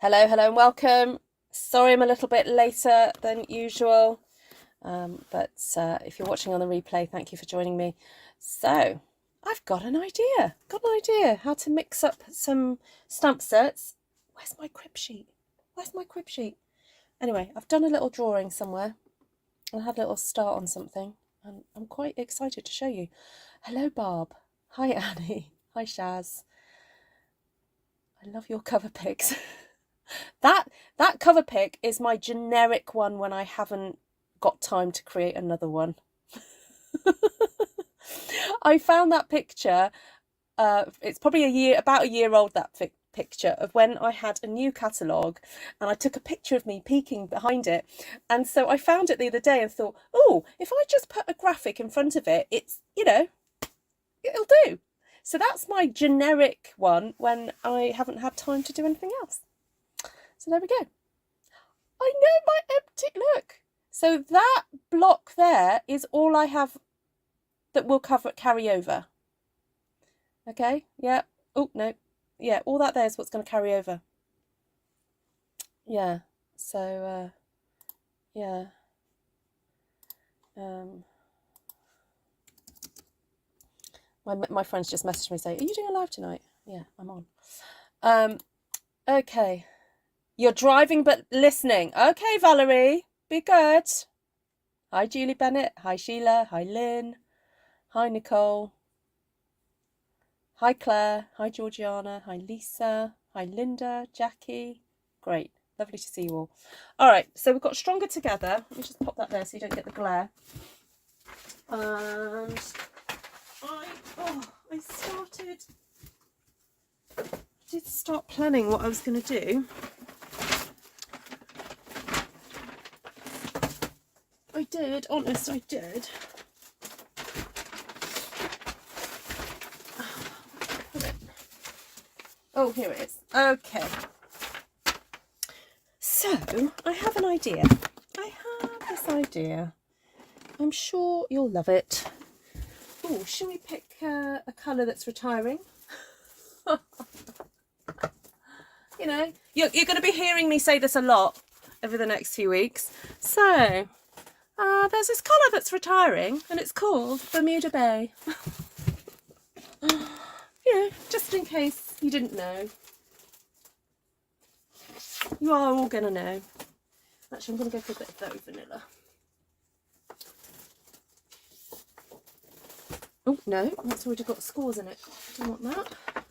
Hello, hello and welcome. Sorry I'm a little bit later than usual, but if you're watching on the replay, thank you for joining me. So, I've got an idea. How to mix up some stamp sets. Where's my crib sheet? Anyway, I've done a little drawing somewhere. I had a little start on something, and I'm quite excited to show you. Hello, Barb. Hi, Annie. Hi, Shaz. I love your cover pics. That cover pic is my generic one when I haven't got time to create another one. I found that picture, it's probably about a year old, that picture of when I had a new catalogue and I took a picture of me peeking behind it. And so I found it the other day and thought, oh, if I just put a graphic in front of it, it's, it'll do. So that's my generic one when I haven't had time to do anything else. So there we go. I know my empty, look. So that block there is all I have that will carry over. Okay, yeah. Oh, no. Yeah, all that there is what's going to carry over. Yeah, so, yeah. My friends just messaged me saying, are you doing a live tonight? Yeah, I'm on. Okay. You're driving but listening. Okay, Valerie, be good. Hi, Julie Bennett. Hi, Sheila. Hi, Lynn. Hi, Nicole. Hi, Claire. Hi, Georgiana. Hi, Lisa. Hi, Linda. Jackie. Great. Lovely to see you all. All right, so we've got Stronger Together. Let me just pop that there so you don't get the glare. And I did start planning what I was going to do. I did. Oh, here it is. Okay. So, I have an idea. I'm sure you'll love it. Oh, shall we pick a colour that's retiring? You're going to be hearing me say this a lot over the next few weeks. So, there's this colour that's retiring, and it's called Bermuda Bay. Just in case you didn't know. You are all going to know. Actually, I'm going to go for a bit of faux vanilla. Oh, no, that's already got scores in it. Don't want that.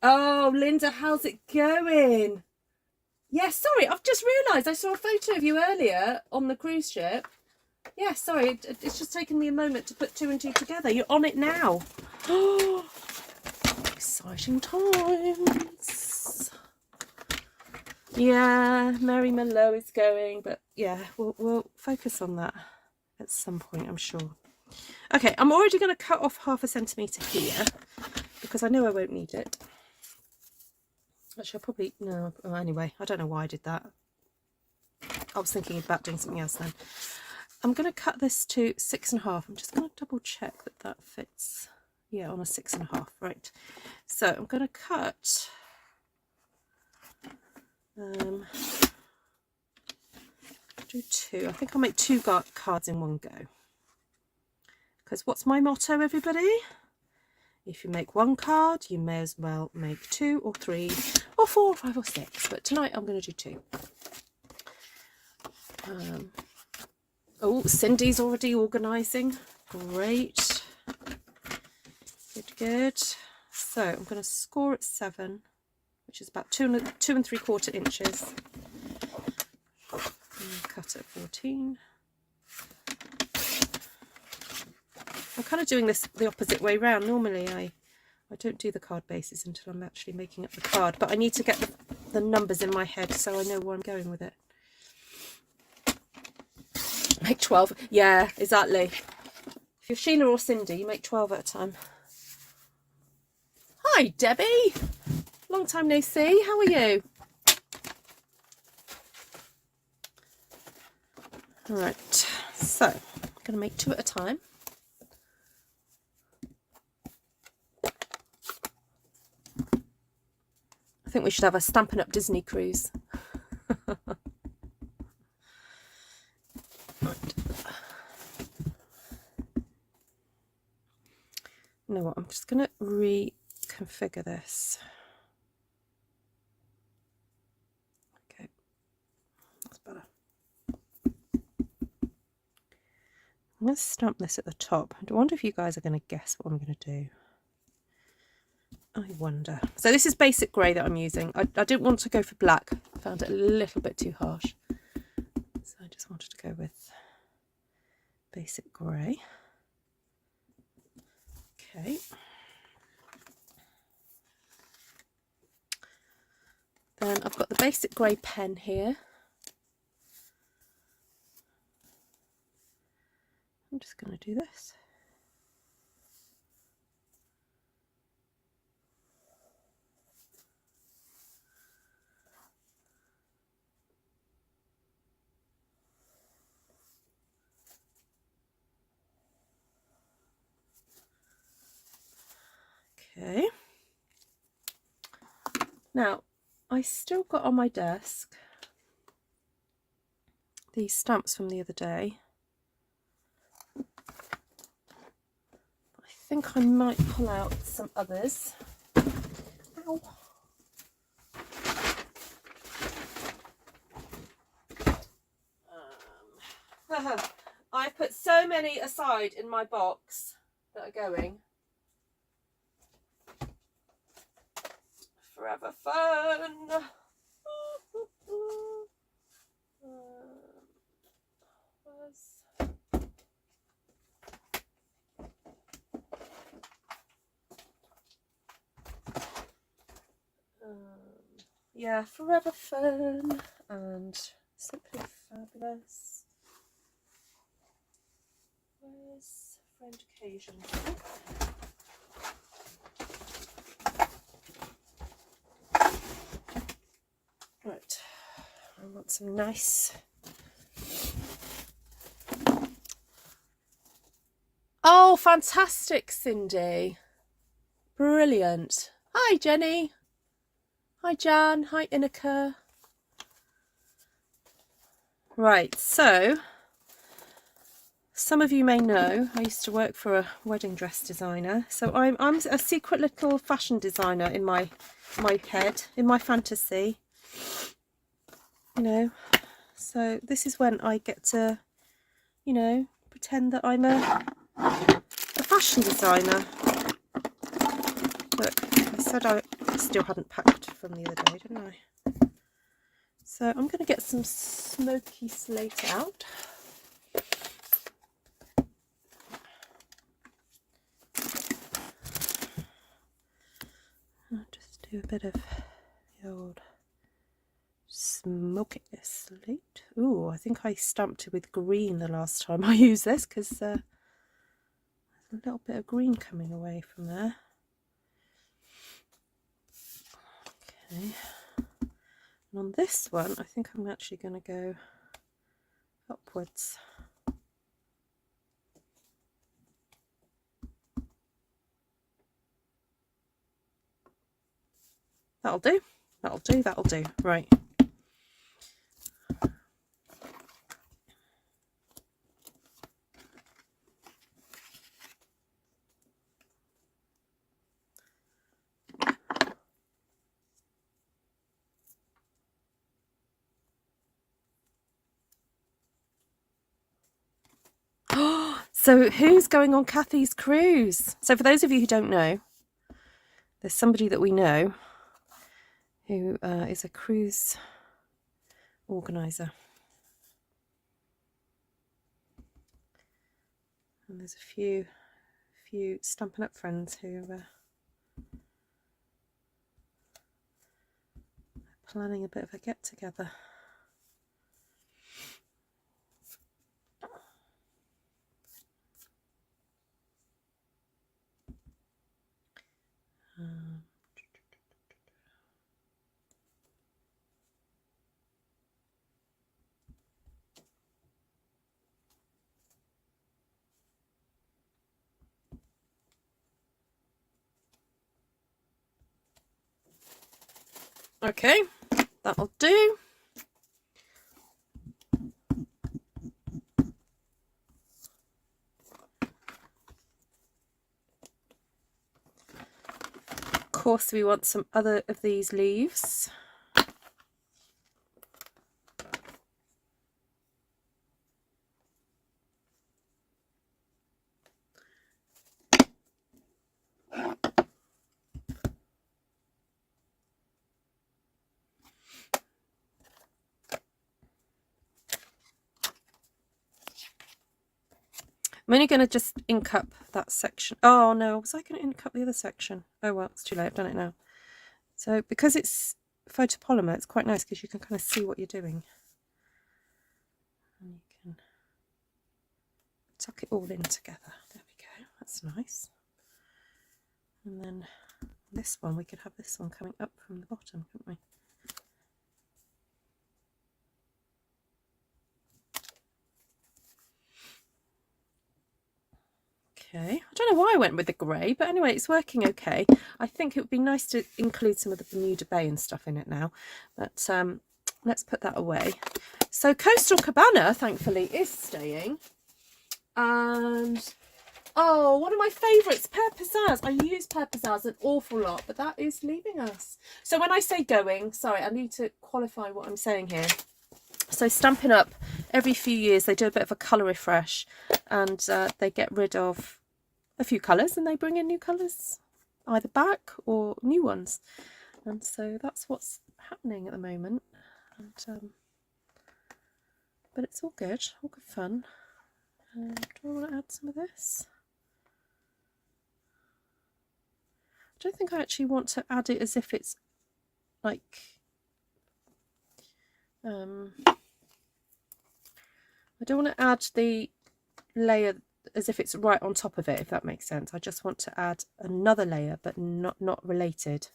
Oh, Linda, how's it going? Yeah, sorry, I've just realised I saw a photo of you earlier on the cruise ship. Yeah, sorry, it's just taken me a moment to put two and two together. You're on it now. Oh, exciting times. Yeah, Mary Mallow is going, but yeah, we'll focus on that at some point, I'm sure. Okay, I'm already going to cut off 1/2 centimetre here because I know I won't need it. Actually, I'll probably, no, oh, anyway, I don't know why I did that. I was thinking about doing something else then. I'm going to cut this to 6.5. I'm just going to double check that fits. Yeah, on a 6.5, right. So I'm going to cut, do 2. I think I'll make 2 cards in one go. Because what's my motto, everybody? If you make 1 card, you may as well make 2 or 3 or 4 or 5 or 6. But tonight I'm going to do 2. Oh, Cindy's already organising. Great. Good. So I'm going to score at 7, which is about 2 3/4 inches. And cut at 14. I'm kind of doing this the opposite way round. Normally I don't do the card bases until I'm actually making up the card, but I need to get the numbers in my head so I know where I'm going with it. Make 12. Yeah, exactly. If you're Sheila or Cindy, you make 12 at a time. Hi, Debbie. Long time no see. How are you? All right. So, I'm going to make 2 at a time. think we should have a Stampin' Up Disney cruise. Right. You know what, I'm just going to reconfigure this. Okay, that's better. I'm going to stamp this at the top. I wonder if you guys are going to guess what I'm going to do. I wonder. So this is basic grey that I'm using. I didn't want to go for black. I found it a little bit too harsh. So I just wanted to go with basic grey. Okay. Then I've got the basic grey pen here. I'm just going to do this. Okay. Now, I still got on my desk these stamps from the other day. I think I might pull out some others. Ow. I've put so many aside in my box that are going. Forever Fern. Yeah, Forever Fern and Simply Fabulous. Where's French Occasion? Right, I want some nice. Oh, fantastic, Cindy. Brilliant. Hi, Jenny. Hi, Jan. Hi, Inika. Right, so some of you may know I used to work for a wedding dress designer. So I'm a secret little fashion designer in my head, in my fantasy. You know, so this is when I get to, you know, pretend that I'm a fashion designer. Look, I said I still hadn't packed from the other day, didn't I? So I'm going to get some Smoky Slate out. I'll just do a bit of the old Smoky Slate. Ooh, I think I stamped it with green the last time I used this, because there's a little bit of green coming away from there. Okay. And on this one, I think I'm actually going to go upwards. That'll do. That'll do. That'll do. Right. So who's going on Kathy's cruise? So for those of you who don't know, there's somebody that we know who is a cruise organizer. And there's a few Stampin' Up friends who are planning a bit of a get-together. Okay, that'll do. Of course, we want some other of these leaves. I'm only going to just ink up that section. Oh no, was I going to ink up the other section? Oh well, it's too late, I've done it now. So because it's photopolymer, it's quite nice because you can kind of see what you're doing. And you can tuck it all in together. There we go, that's nice. And then this one, we could have this one coming up from the bottom, couldn't we? Okay, I don't know why I went with the grey, but anyway, it's working okay. I think it would be nice to include some of the Bermuda Bay and stuff in it now, but let's put that away. So Coastal Cabana, thankfully, is staying. And, oh, one of my favourites, Pear Pizzazz. I use Pear Pizzazz an awful lot, but that is leaving us. So when I say going, sorry, I need to qualify what I'm saying here. So Stampin' Up, every few years, they do a bit of a colour refresh, and they get rid of a few colours and they bring in new colours, either back or new ones. And so that's what's happening at the moment. And but it's all good fun. Do I want to add some of this? I don't think I actually want to add it as if it's like I don't want to add the layer as if it's right on top of it, if that makes sense. I just want to add another layer, but not related.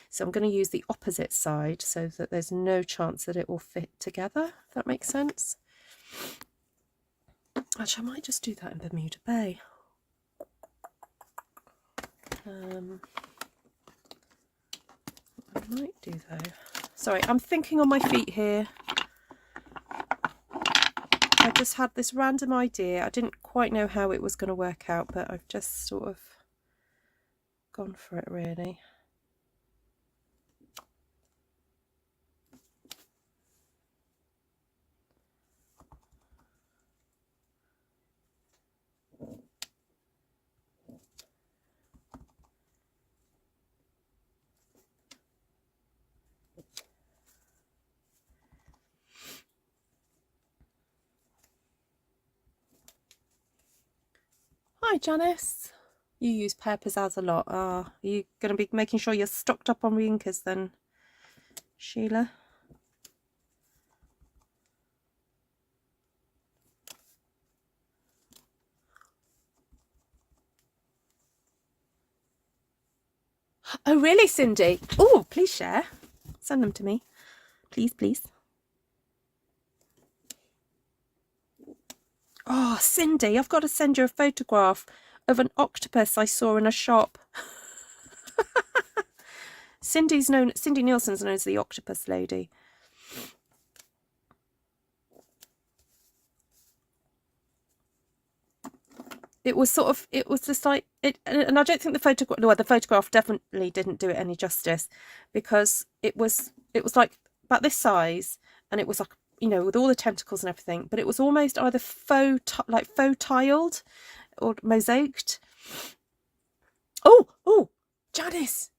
So I'm going to use the opposite side so that there's no chance that it will fit together, if that makes sense. Actually, I might just do that in Bermuda Bay. I might do though. Sorry, I'm thinking on my feet here. I just had this random idea. I didn't quite know how it was going to work out, but I've just sort of gone for it really. Hi Janice, you use Pear Pizzazz a lot. Are you going to be making sure you're stocked up on reinkers then, Sheila? Oh really, Cindy? Oh, please share. Send them to me. Please, please. Oh, Cindy, I've got to send you a photograph of an octopus I saw in a shop. Cindy Nielsen's known as the octopus lady. It was sort of, it was just like, and I don't think the photograph definitely didn't do it any justice, because it was like about this size, and it was like, you know, with all the tentacles and everything, but it was almost either faux tiled or mosaiced. Oh, Janice,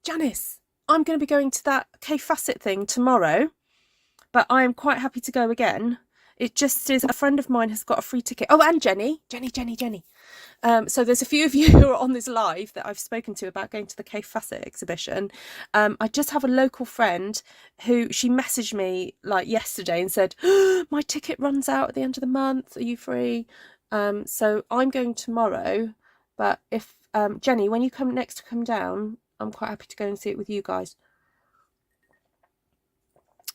I'm going to be going to that K Facet thing tomorrow, but I am quite happy to go again. It just is, a friend of mine has got a free ticket. Oh, and Jenny. So there's a few of you who are on this live that I've spoken to about going to the K Facet exhibition. I just have a local friend who, she messaged me like yesterday and said, oh, my ticket runs out at the end of the month. Are you free? So I'm going tomorrow, but if Jenny, when you come down, I'm quite happy to go and see it with you guys.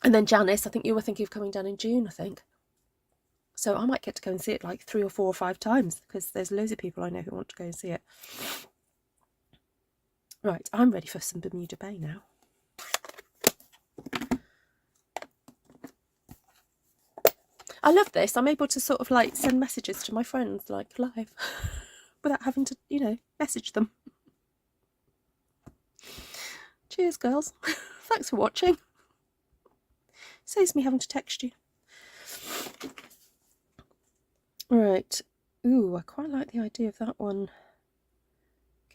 And then Janice, I think you were thinking of coming down in June, I think. So I might get to go and see it like 3 or 4 or 5 times, because there's loads of people I know who want to go and see it. Right, I'm ready for some Bermuda Bay now. I love this. I'm able to sort of like send messages to my friends like live without having to, you know, message them. Cheers, girls. Thanks for watching. Saves me having to text you. Right. Ooh, I quite like the idea of that one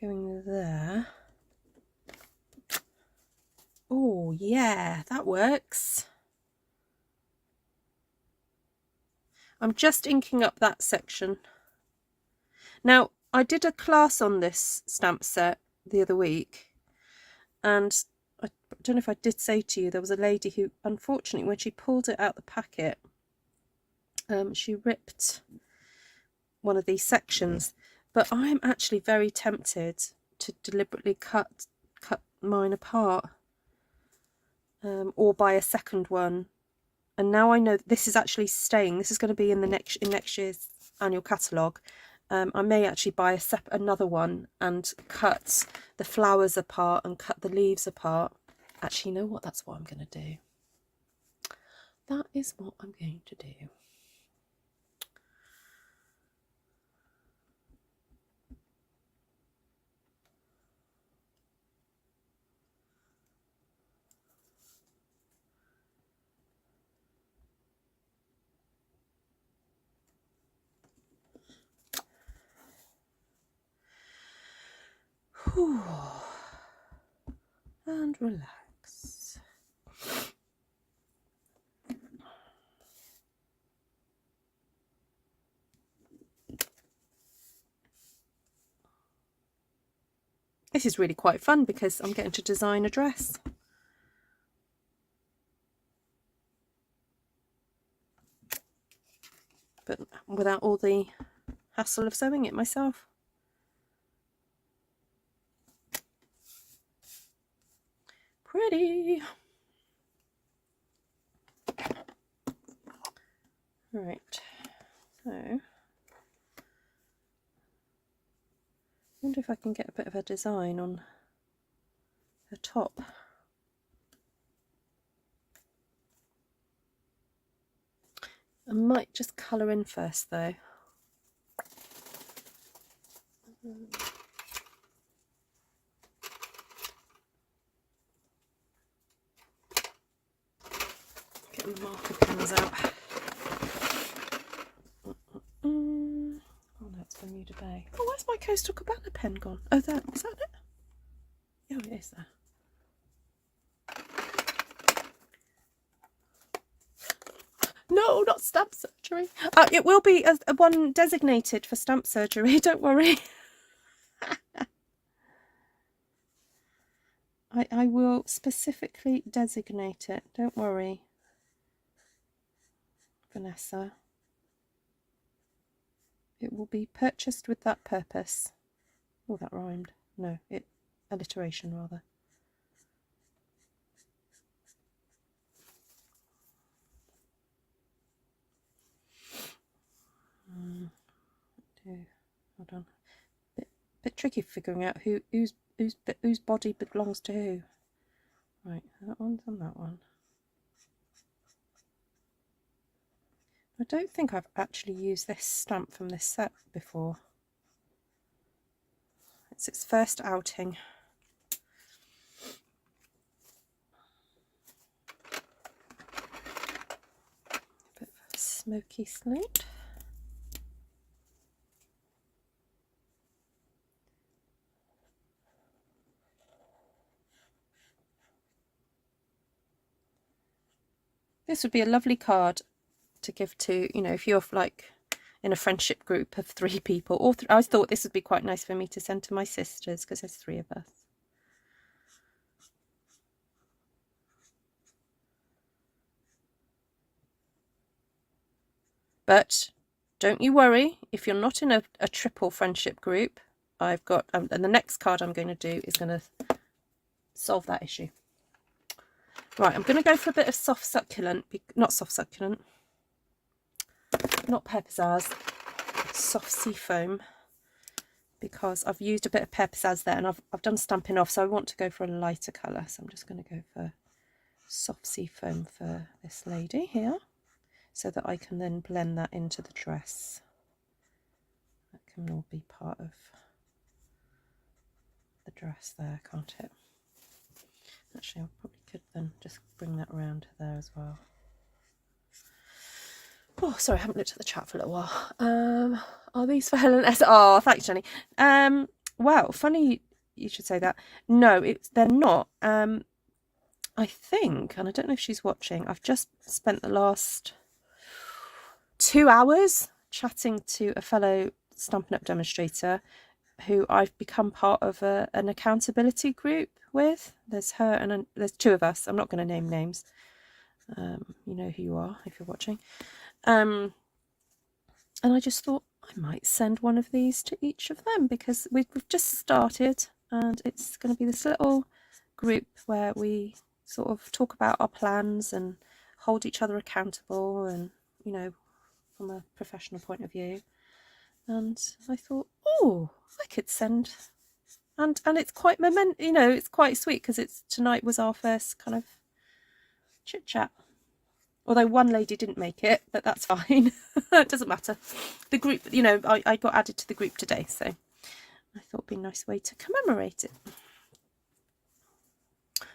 going there. Oh, yeah, that works. I'm just inking up that section. Now, I did a class on this stamp set the other week, and I don't know if I did say to you, there was a lady who, unfortunately, when she pulled it out the packet, she ripped one of these sections. But I'm actually very tempted to deliberately cut mine apart, or buy a second one. And now I know that this is actually staying. This is going to be in the next year's annual catalogue. I may actually buy another one and cut the flowers apart and cut the leaves apart. Actually, you know what? That's what I'm going to do. That is what I'm going to do. Whew. And relax. This is really quite fun because I'm getting to design a dress. But without all the hassle of sewing it myself. Pretty. Right, so I wonder if I can get a bit of a design on the top. I might just colour in first though. Getting the marker pens out. Oh no, it's Bermuda Bay. Oh, where's my Coastal Cabana pen gone? Oh, there. Is that it? Oh, it is there. No, not stamp surgery. It will be a one designated for stamp surgery. Don't worry. I will specifically designate it. Don't worry, Vanessa. It will be purchased with that purpose. Oh, that rhymed. No, alliteration rather. Hold on. Bit tricky figuring out whose body belongs to who. Right, that one's on that one. I don't think I've actually used this stamp from this set before. It's its first outing. A bit of Smoky Slate. This would be a lovely card to give to, you know, if you're like in a friendship group of 3 people. Or I thought this would be quite nice for me to send to my sisters because there's 3 of us. But don't you worry, if you're not in a triple friendship group, I've got, and the next card I'm going to do is going to solve that issue. Right, I'm going to go for a bit of soft succulent, not soft succulent, not Pizzazz, soft seafoam, because I've used a bit of Pizzazz there and I've done Stampin' Off, so I want to go for a lighter colour. So I'm just going to go for soft seafoam for this lady here. so that I can then blend that into the dress. That can all be part of the dress there, can't it? Actually, I probably could then just bring that around there as well. Oh, sorry, I haven't looked at the chat for a little while. Are these for Helen S? Oh, thanks, Jenny. Well, funny you should say that. No, they're not. I think, and I don't know if she's watching, I've just spent the last 2 hours chatting to a fellow Stampin' Up! Demonstrator who I've become part of an accountability group with. There's her and there's 2 of us. I'm not going to name names. You know who you are if you're watching. And I just thought I might send one of these to each of them because we've just started, and it's going to be this little group where we sort of talk about our plans and hold each other accountable, and you know, from a professional point of view. And I thought, oh, I could send, and it's quite you know, it's quite sweet because tonight was our first kind of chit chat. Although one lady didn't make it, but that's fine. It doesn't matter. The group, you know, I got added to the group today, so I thought it'd be a nice way to commemorate it.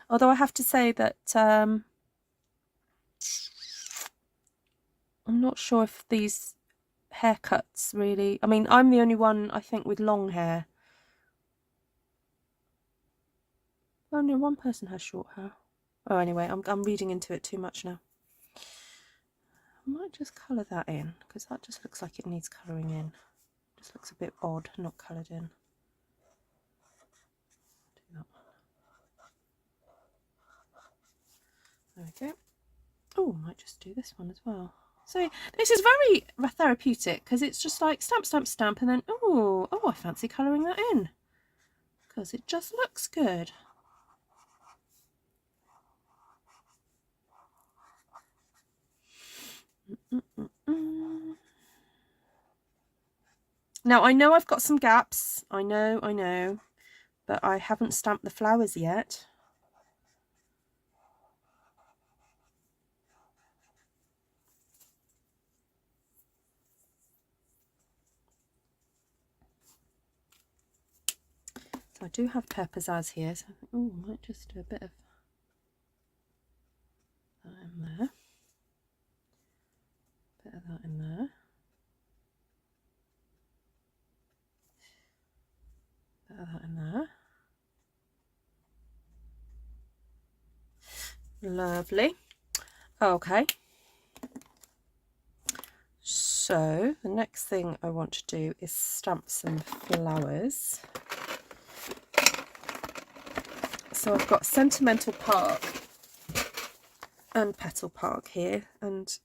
Although I have to say that I'm not sure if these haircuts really... I mean, I'm the only one, I think, with long hair. Only one person has short hair. Oh, anyway, I'm reading into it too much now. I might just colour that in, because that just looks like it needs colouring in. Just looks a bit odd, not coloured in. Do that one. There we go. Oh, I might just do this one as well. So this is very therapeutic, because it's just like stamp, stamp, stamp, and then, oh, I fancy colouring that in, because it just looks good. Now, I know I've got some gaps. I know, but I haven't stamped the flowers yet. So I do have Pear Pizzazz here, so I might just do a bit of that in there. Bit of that in there. Bit of that in there. Lovely. Okay. So the next thing I want to do is stamp some flowers. So I've got Sentimental Park and Petal Park here, and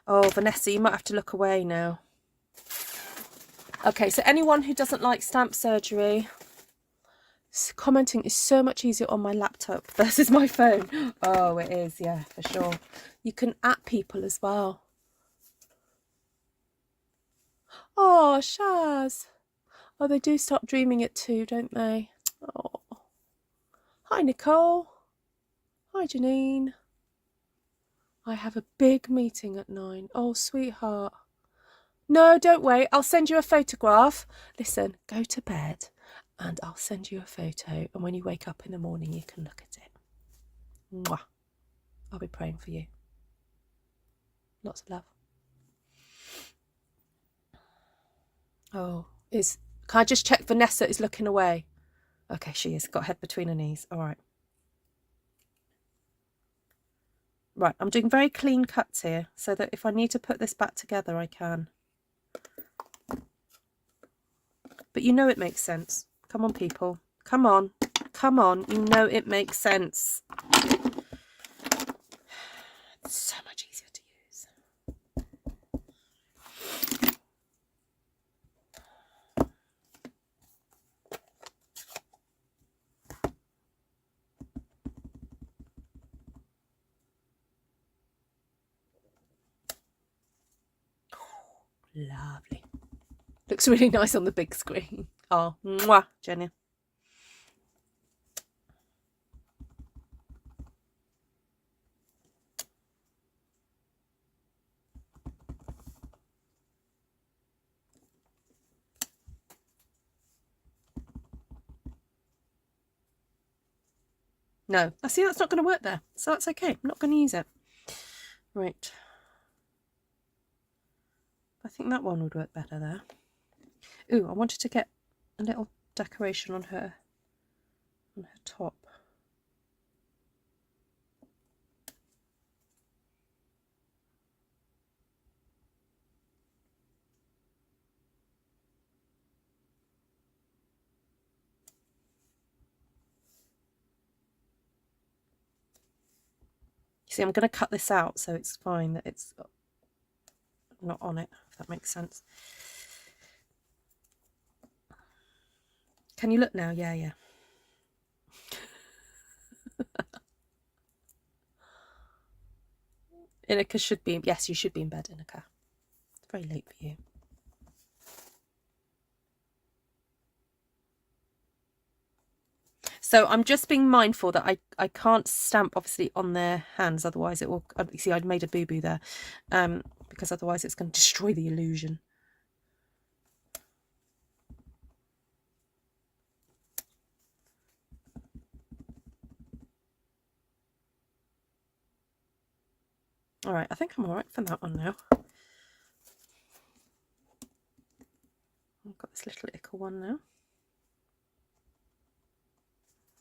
oh, Vanessa, you might have to look away now. Okay, so anyone who doesn't like stamp surgery, commenting is so much easier on my laptop versus my phone. Oh, it is, yeah, for sure. You can at people as well. Oh, Shaz. Oh, they do stop dreaming at 2, don't they? Oh. Hi, Nicole. Hi, Janine. I have a big meeting at 9. Oh, sweetheart. No, don't wait. I'll send you a photograph. Listen, go to bed and I'll send you a photo. And when you wake up in the morning, you can look at it. Mwah. I'll be praying for you. Lots of love. Oh, can I just check Vanessa is looking away? Okay, she is. Got head between her knees. All right. Right, I'm doing very clean cuts here so that if I need to put this back together, I can. But you know it makes sense. Come on, people. Come on. Come on. You know it makes sense. It's so much easier to use. Lovely. Looks really nice on the big screen. Oh, mwah, Jenny. No. I see that's not going to work there. So that's okay. I'm not going to use it. Right. I think that one would work better there. Ooh, I wanted to get a little decoration on her top. See, I'm going to cut this out so it's fine that it's not on it, if that makes sense. Can you look now? Yeah. Inika should be, yes, you should be in bed, Inika. It's very late for you. So I'm just being mindful that I can't stamp, obviously, on their hands, otherwise it will, see, I'd made a boo-boo there, because otherwise it's going to destroy the illusion. All right, I think I'm all right for that one now. I've got this little ickle one now.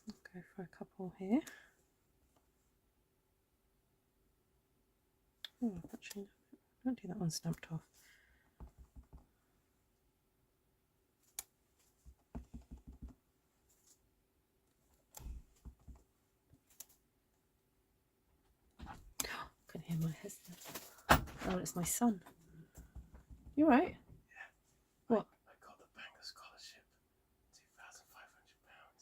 I'll go for a couple here. Oh, actually, don't do that one stamped off. I can hear my husband. Oh, it's my son. You all right? Yeah. What? I got the Bangor Scholarship,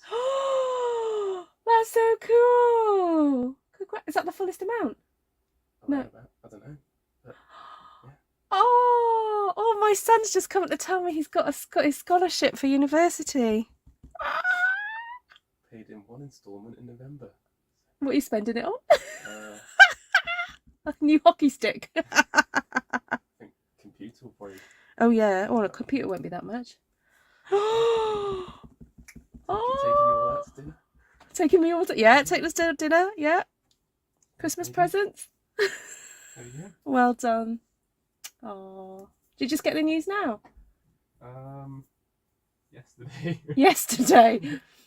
£2,500. Oh, that's so cool! Congrats. Is that the fullest amount? No. I don't know. But, yeah. Oh, my son's just come to tell me he's got his scholarship for university. Paid in one instalment in November. What are you spending it on? I A new hockey stick. think computer will probably. Oh yeah. Oh, a computer won't be that much. Oh. Taking you all out to dinner. Taking me all to, yeah, take us to dinner, yeah. Christmas presents. There you go. Well done. Oh, did you just get the news now? Yesterday. Yesterday.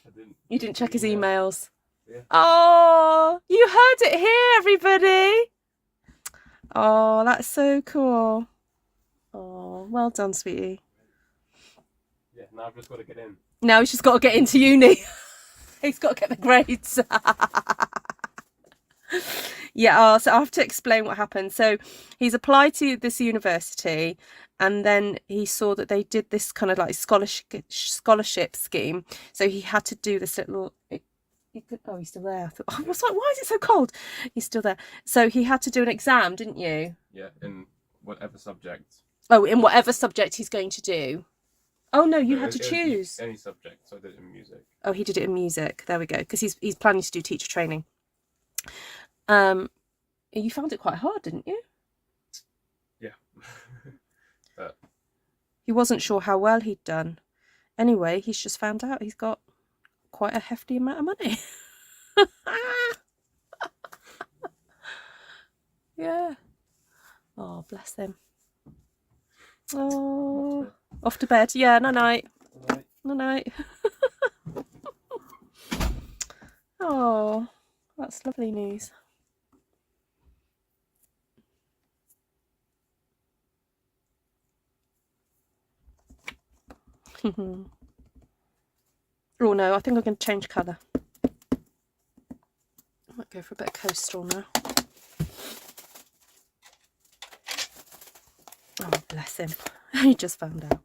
I didn't. You didn't check his emails. Yeah. Oh, you heard it here, everybody. Oh, that's so cool. Oh, well done, sweetie. Yeah, now I've just got to get in. Now he's just got to get into uni. He's got to get the grades. Yeah, so I have to explain what happened. So he's applied to this university, and then he saw that they did this kind of like scholarship scheme. So he had to do this little. Oh, he's still there. I thought, I was like, why is it so cold? He's still there. So he had to do an exam, didn't you? Yeah, in whatever subject. Oh, in whatever subject he's going to do. Oh no, you had to choose. Any subject, so I did it in music. Oh, he did it in music. There we go. Because he's planning to do teacher training. You found it quite hard, didn't you? Yeah. He wasn't sure how well he'd done. Anyway, he's just found out he's got quite a hefty amount of money. Yeah. Oh, bless him. Oh, off to bed. Yeah, night. Night. Oh, that's lovely news. Oh no, I think I'm going to change colour. I might go for a bit of coastal now. Oh, bless him. He just found out.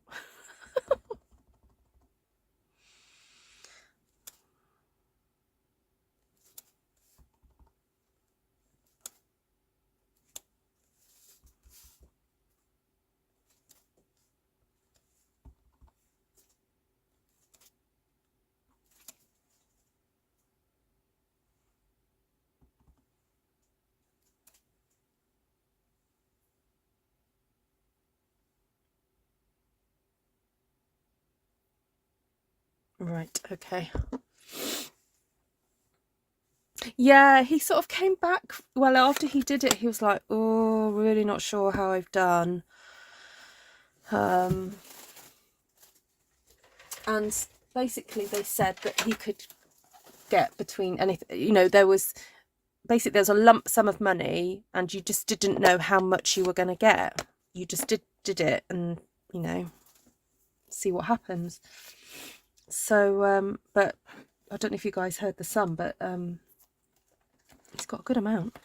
Right, okay. Yeah, he sort of came back. Well, after he did it, he was like, "Oh, really not sure how I've done." And basically, they said that he could get between anything. You know, there was a lump sum of money, and you just didn't know how much you were going to get. You just did it, and see what happens. So, but I don't know if you guys heard the sum, but he's got a good amount.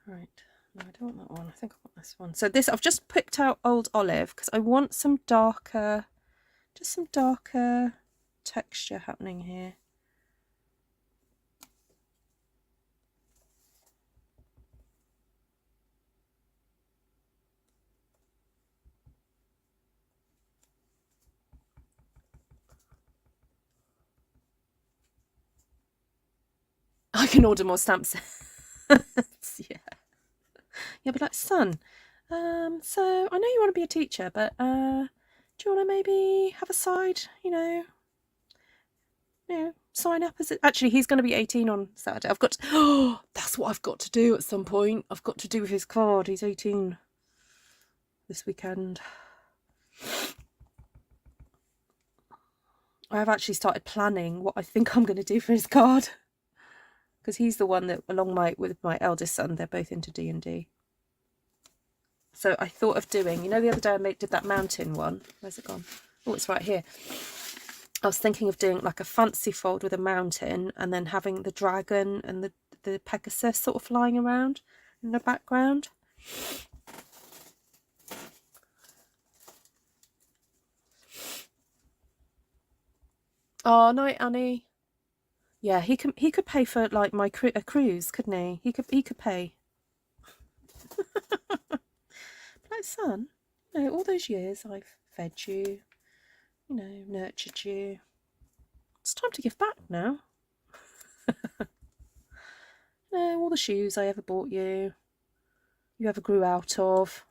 Right. No, I don't want that one. I think I want this one. So this, I've just picked out Old Olive because I want some darker, just some darker texture happening here. I can order more stamps. Yeah. Yeah, but like, son, so I know you want to be a teacher, but do you want to maybe have a side, sign up as it? Actually, he's going to be 18 on Saturday. I've got to, oh, that's what I've got to do at some point. I've got to do with his card. He's 18 this weekend. I have actually started planning what I think I'm going to do for his card, because he's the one that, with my eldest son, they're both into D&D. So I thought of doing, the other day I did that mountain one. Where's it gone? Oh, it's right here. I was thinking of doing like a fancy fold with a mountain, and then having the dragon and the Pegasus sort of flying around in the background. Oh, night, Annie. Yeah, he could pay for like a cruise, couldn't he? He could pay. Like, son, all those years I've fed you, nurtured you. It's time to give back now. All the shoes I ever bought you, you ever grew out of.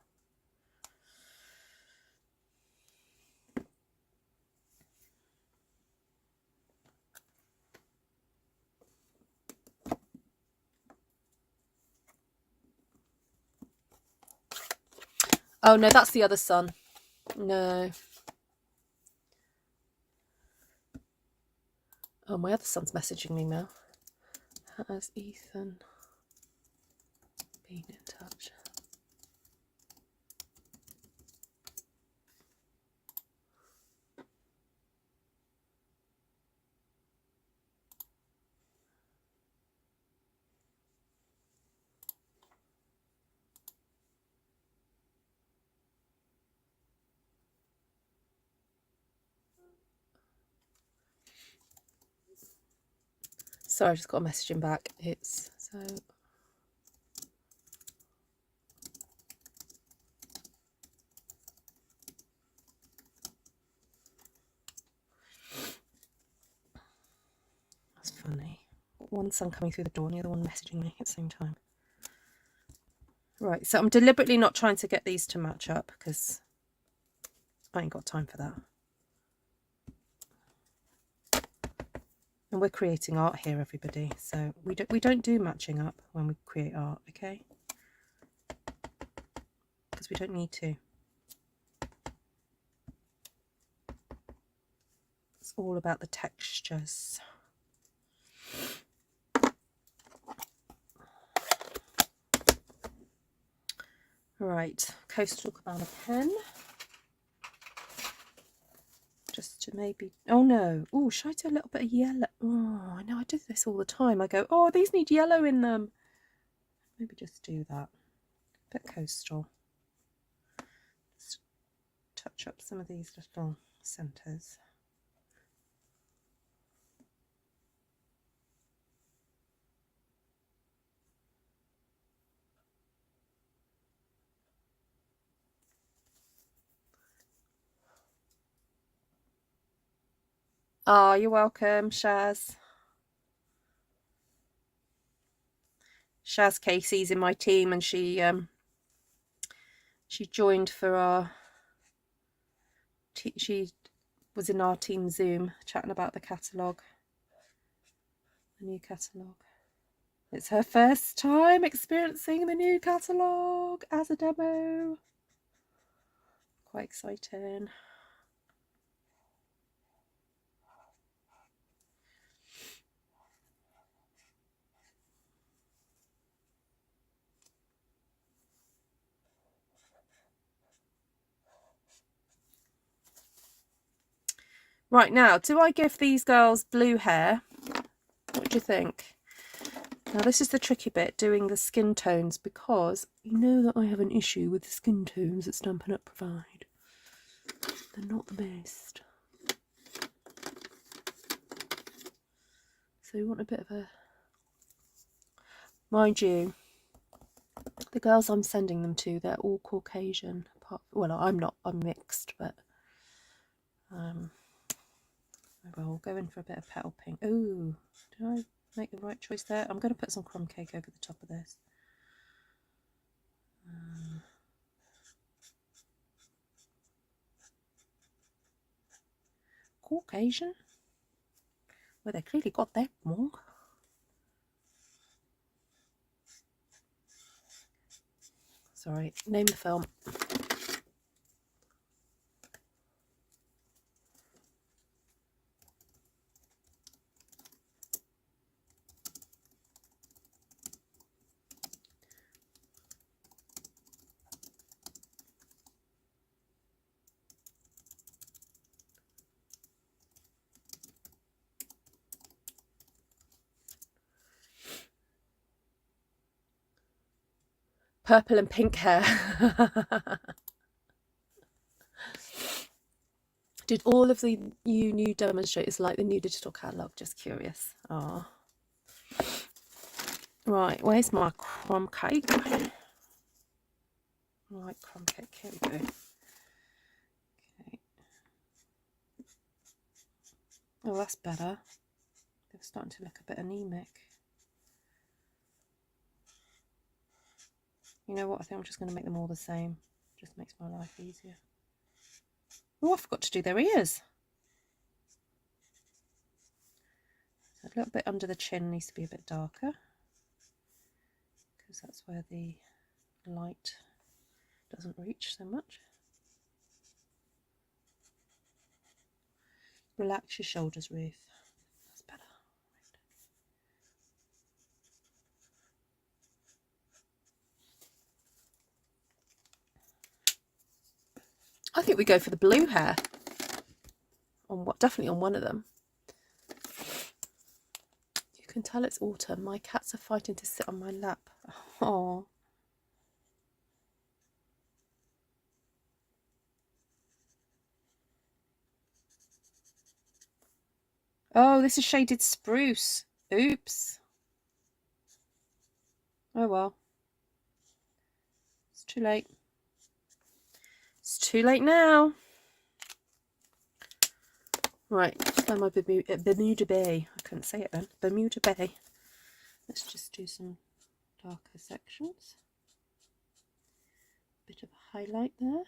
Oh no, that's the other son. No. Oh, my other son's messaging me now. Has Ethan been in touch? Sorry, I just got a message in back. It's so... That's funny. One son coming through the door and the other one messaging me at the same time. Right, so I'm deliberately not trying to get these to match up because I ain't got time for that. And we're creating art here, everybody. So we don't do matching up when we create art, okay? Because we don't need to. It's all about the textures. Right, Coastal Cabana pen. Just to maybe, oh no, oh, should I do a little bit of yellow? Oh, I know, I do this all the time. I go, oh, these need yellow in them. Maybe just do that. A bit coastal. Just touch up some of these little centres. Oh, you're welcome, Shaz. Shaz Casey's in my team, and she joined for our she was in our team Zoom chatting about the catalogue, the new catalogue. It's her first time experiencing the new catalogue as a demo. Quite exciting. Right, now, do I give these girls blue hair? What do you think? Now, this is the tricky bit, doing the skin tones, because you know that I have an issue with the skin tones that Stampin' Up provide. They're not the best. So you want a bit of a... Mind you, the girls I'm sending them to, they're all Caucasian. Well, I'm not, I'm mixed, but... We'll go in for a bit of petal pink. Ooh, did I make the right choice there? I'm going to put some crumb cake over the top of this. Caucasian? Well, they clearly got that wrong. Sorry, name the film. Purple and pink hair. Did all of you new demonstrators like the new digital catalogue? Just curious. Ah. Right, where's my crumb cake? Right, crumb cake, here we go. Okay. Oh, that's better. They're starting to look a bit anemic. You know what, I think I'm just going to make them all the same. Just makes my life easier. Oh, I forgot to do their ears. So a little bit under the chin needs to be a bit darker, because that's where the light doesn't reach so much. Relax your shoulders, Ruth. That's better. I think we go for the blue hair. On what? Definitely on one of them. You can tell it's autumn. My cats are fighting to sit on my lap. Oh. Oh, this is shaded spruce. Oops. Oh well. It's too late. It's too late now. Right, my Bermuda Bay. I couldn't say it then. Bermuda Bay. Let's just do some darker sections. Bit of a highlight there.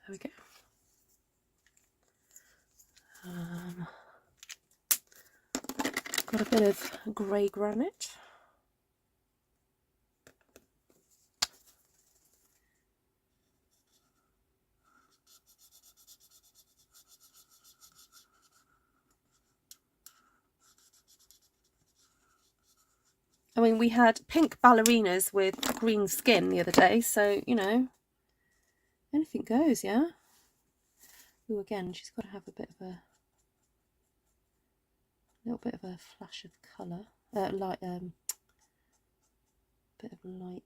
There we go. Got a bit of grey granite. I mean, we had pink ballerinas with green skin the other day, so, you know, anything goes, yeah? Ooh, again, she's got to have a bit of a little bit of a flash of colour, light, bit of light.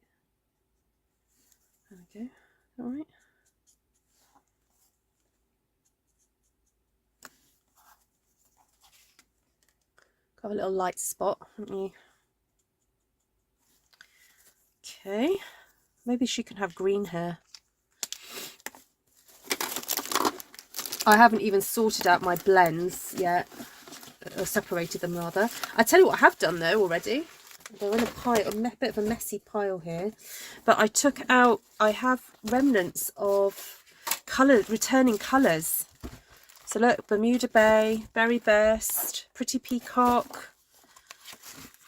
There we go. All right. Got a little light spot, haven't you? Okay. Maybe she can have green hair. I haven't even sorted out my blends yet, or separated them rather. I tell you what I have done though already. They're in a pile, a bit of a messy pile here. But I took out, I have remnants of colour, returning colours. So look, Bermuda Bay, Berry Burst, Pretty Peacock,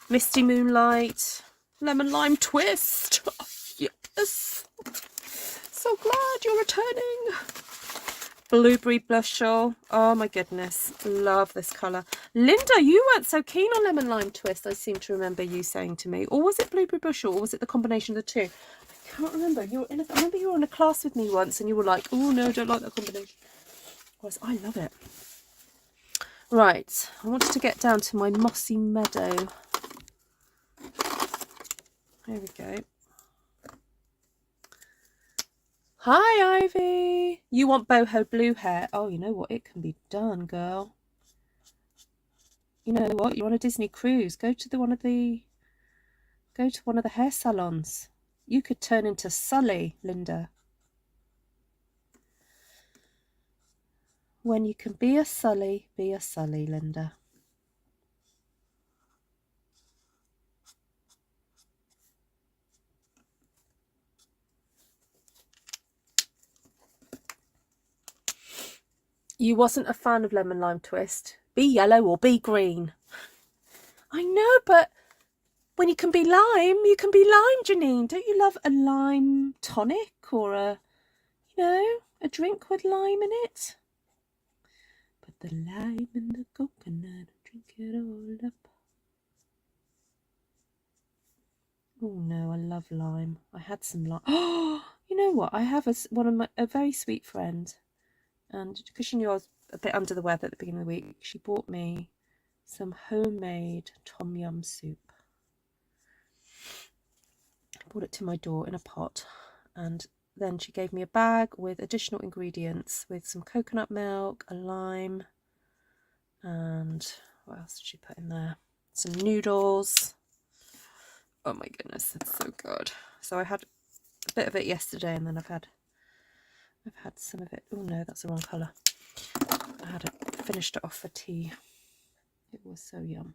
Misty Moonlight, Lemon Lime Twist. Oh, yes. So glad you're returning. Blueberry Blushel. Oh my goodness. Love this colour. Linda, you weren't so keen on Lemon Lime Twist, I seem to remember you saying to me. Or was it Blueberry Blushel, or was it the combination of the two? I can't remember. I remember you were in a class with me once and you were like, oh no, I don't like that combination. Whereas I love it. Right. I wanted to get down to my mossy meadow. There we go. Hi, Ivy. You want boho blue hair? Oh, you know what? It can be done, girl. You know what? You're on a Disney cruise. Go to one of the hair salons. You could turn into Sully, Linda. When you can be a Sully, Linda. You wasn't a fan of Lemon Lime Twist. Be yellow or be green. I know, but when you can be lime, you can be lime, Janine. Don't you love a lime tonic or a drink with lime in it? Put the lime in the coconut, drink it all up. Oh no, I love lime. I had some lime. Oh, you know what? I have a very sweet friend. And because she knew I was a bit under the weather at the beginning of the week, she bought me some homemade tom yum soup. I brought it to my door in a pot, and then she gave me a bag with additional ingredients with some coconut milk, a lime, and what else did she put in there? Some noodles. Oh my goodness, it's so good. So I had a bit of it yesterday, and then I've had some of it. Oh no, that's the wrong colour. I finished it off for tea. It was so yum.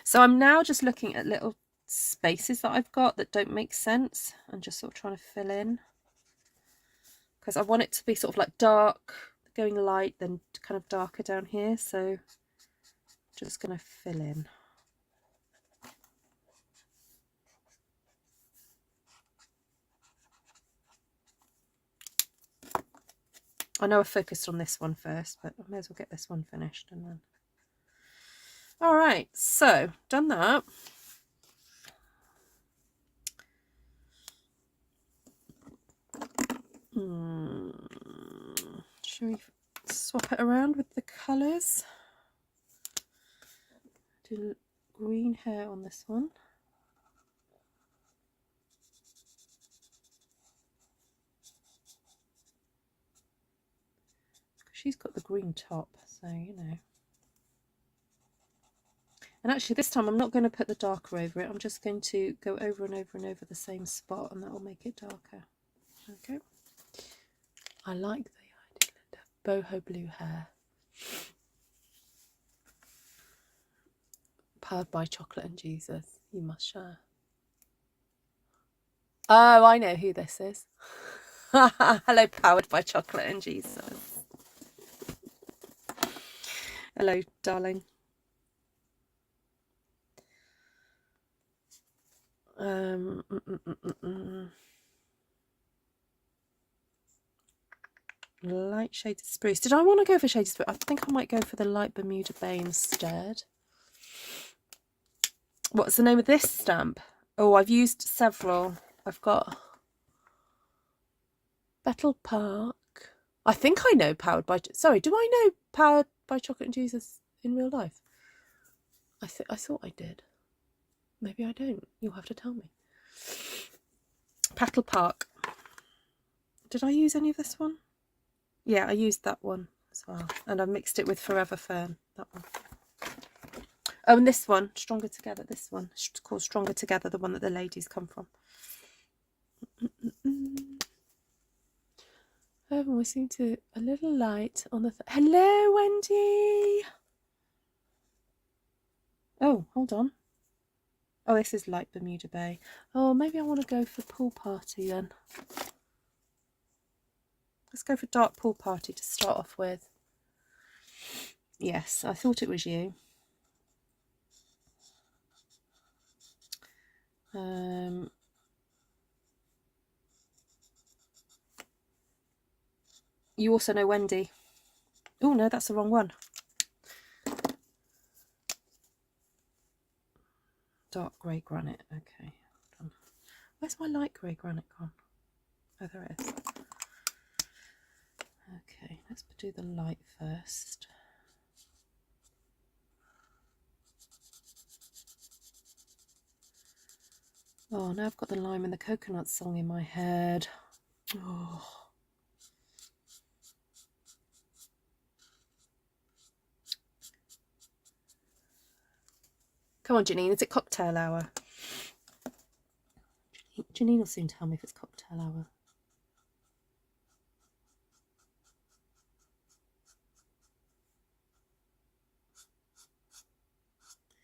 So I'm now just looking at little spaces that I've got that don't make sense and just sort of trying to fill in, because I want it to be sort of like dark, going light, then kind of darker down here. So just going to fill in. I know I focused on this one first, but I may as well get this one finished and then. All right, so done that. Should we swap it around with the colours? Do green hair on this one. She's got the green top, so you know. And actually this time I'm not going to put the darker over it. I'm just going to go over and over and over the same spot, and that will make it darker. Okay. I like the idea, Linda. Boho blue hair. Powered by chocolate and Jesus. You must share. Oh, I know who this is. Hello, powered by chocolate and Jesus. Hello, darling. Light shaded spruce. Did I want to go for shaded spruce? I think I might go for the light Bermuda Bay instead. What's the name of this stamp? Oh, I've used several. I've got Petal Park. I think I know Powered by... Sorry, do I know Powered by Chocolate and Jesus in real life? I thought I did. Maybe I don't. You'll have to tell me. Petal Park. Did I use any of this one? Yeah, I used that one as well. And I mixed it with Forever Fern. That one. Oh, and this one, Stronger Together. This one, it's called Stronger Together, the one that the ladies come from. Oh, we seem to a little light on the. Hello, Wendy. Oh, hold on. Oh, this is light Bermuda Bay. Oh, maybe I want to go for Pool Party then. Let's go for Dark Pool Party to start off with. Yes, I thought it was you. You also know Wendy. Oh, no, that's the wrong one. Dark grey granite. Okay. Hold on. Where's my light grey granite gone? Oh, there it is. Okay, let's do the light first. Oh, now I've got the lime and the coconut song in my head. Oh. Come on, Janine, is it cocktail hour? Janine will soon tell me if it's cocktail hour.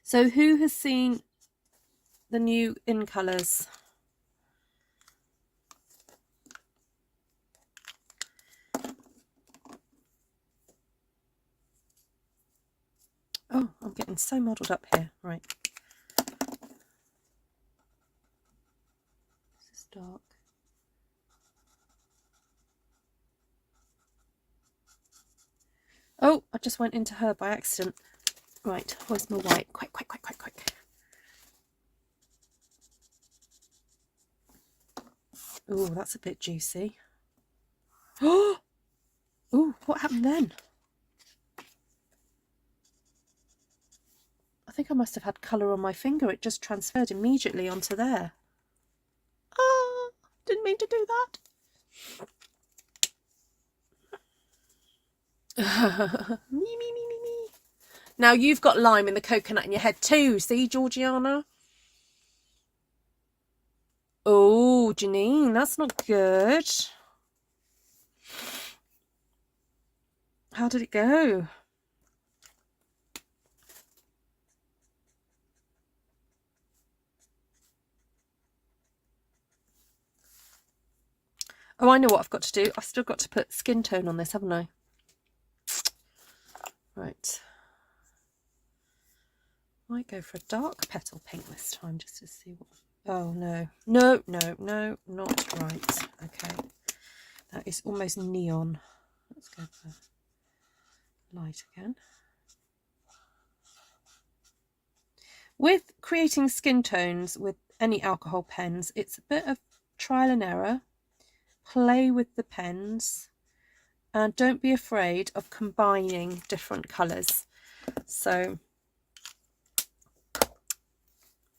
So who has seen the new In Colours? Oh, I'm getting so muddled up here. Right. This is dark. Oh, I just went into her by accident. Right, where's my white? Quick, quick, quick, quick, quick. Oh, that's a bit juicy. Oh, what happened then? I think I must have had colour on my finger. It just transferred immediately onto there. Oh, didn't mean to do that. Me. Now you've got lime in the coconut in your head too. See, Georgiana? Oh, Janine, that's not good. How did it go? Oh, I know what I've got to do. I've still got to put skin tone on this, haven't I? Right. Might go for a dark petal pink this time just to see what... Oh, no. No, not right. Okay. That is almost neon. Let's go for light again. With creating skin tones with any alcohol pens, it's a bit of trial and error. Play with the pens and don't be afraid of combining different colours. So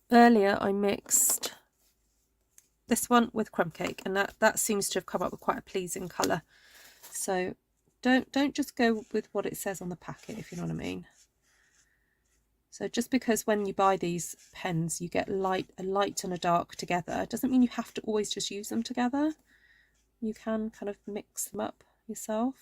earlier I mixed this one with crumb cake, and that seems to have come up with quite a pleasing colour. So don't just go with what it says on the packet, if you know what I mean. So just because when you buy these pens you get a light and a dark together, it doesn't mean you have to always just use them together. You can kind of mix them up yourself.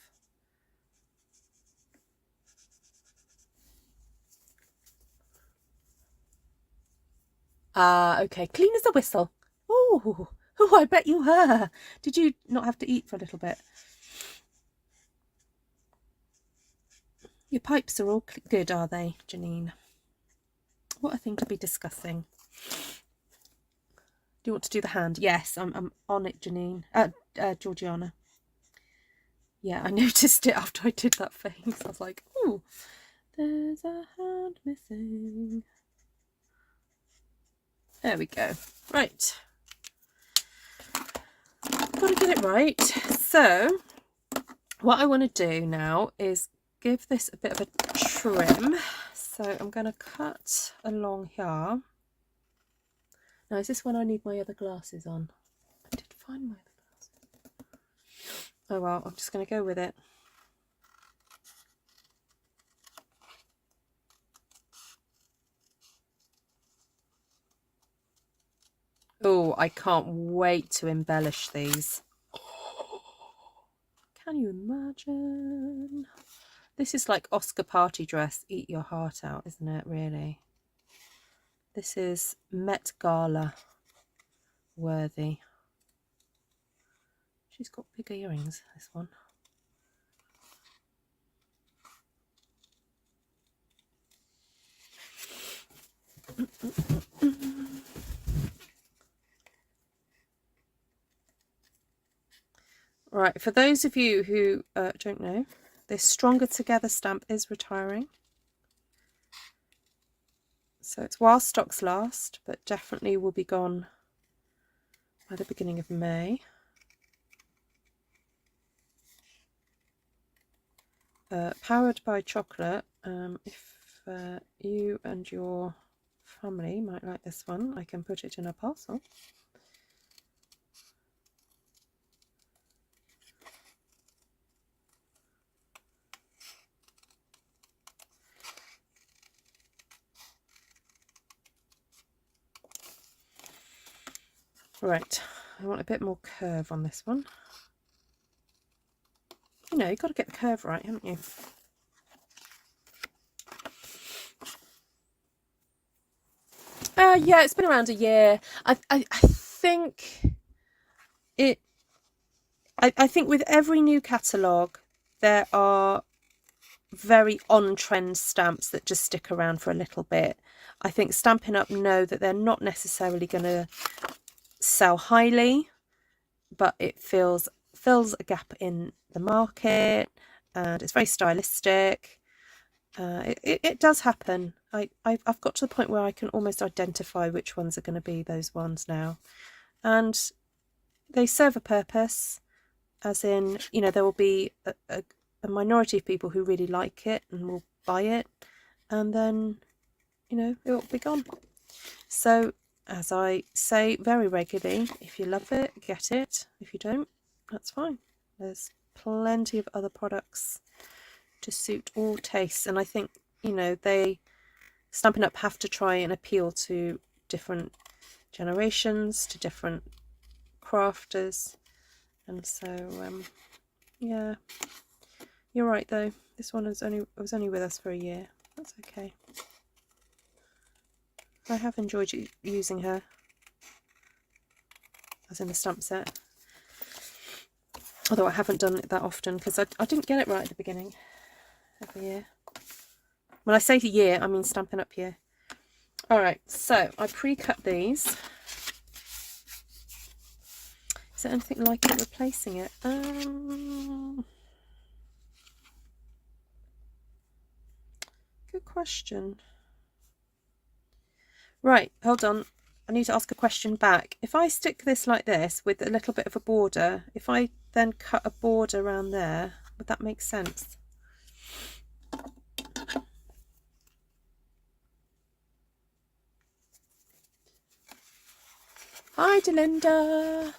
Okay, clean as a whistle. Oh, I bet you were. Did you not have to eat for a little bit? Your pipes are all good, are they, Janine? What a thing to be discussing. Do you want to do the hand? Yes, I'm on it, Janine. Georgiana. Yeah, I noticed it after I did that face. I was like, ooh, there's a hand missing. There we go. Right. Got to get it right. So what I want to do now is give this a bit of a trim. So I'm going to cut along here. Now, is this when I need my other glasses on? I did find my other glasses. Oh well, I'm just going to go with it. I can't wait to embellish these. Can you imagine? This is like Oscar party dress, eat your heart out, isn't it, really? This is Met Gala worthy. She's got big earrings, this one. Right, for those of you who don't know, this Stronger Together stamp is retiring. So it's while stocks last, but definitely will be gone by the beginning of May. Powered by chocolate. If you and your family might like this one, I can put it in a parcel. Right, I want a bit more curve on this one. You know, you've got to get the curve right, haven't you? Yeah, it's been around a year. I think it. I think with every new catalogue, there are very on-trend stamps that just stick around for a little bit. I think Stampin' Up! Know that they're not necessarily going to sell highly, but it fills a gap in the market, and it's very stylistic. It does happen. I've got to the point where I can almost identify which ones are going to be those ones now, and they serve a purpose, as in, you know, there will be a minority of people who really like it and will buy it, and then, you know, it will be gone. So, as I say very regularly, if you love it, get it. If you don't, that's fine. There's plenty of other products to suit all tastes, and I think, you know, Stampin' Up! Have to try and appeal to different generations, to different crafters, and so yeah, you're right though. This one was only with us for a year. That's okay. I have enjoyed using her, as in the stamp set. Although I haven't done it that often because I didn't get it right at the beginning of the year. When I say the year, I mean Stampin' Up! Year. Alright, so I pre-cut these. Is there anything like it replacing it? Good question. Right, hold on. I need to ask a question back. If I stick this like this with a little bit of a border, if I then cut a border around there, would that make sense? Hi, Delinda.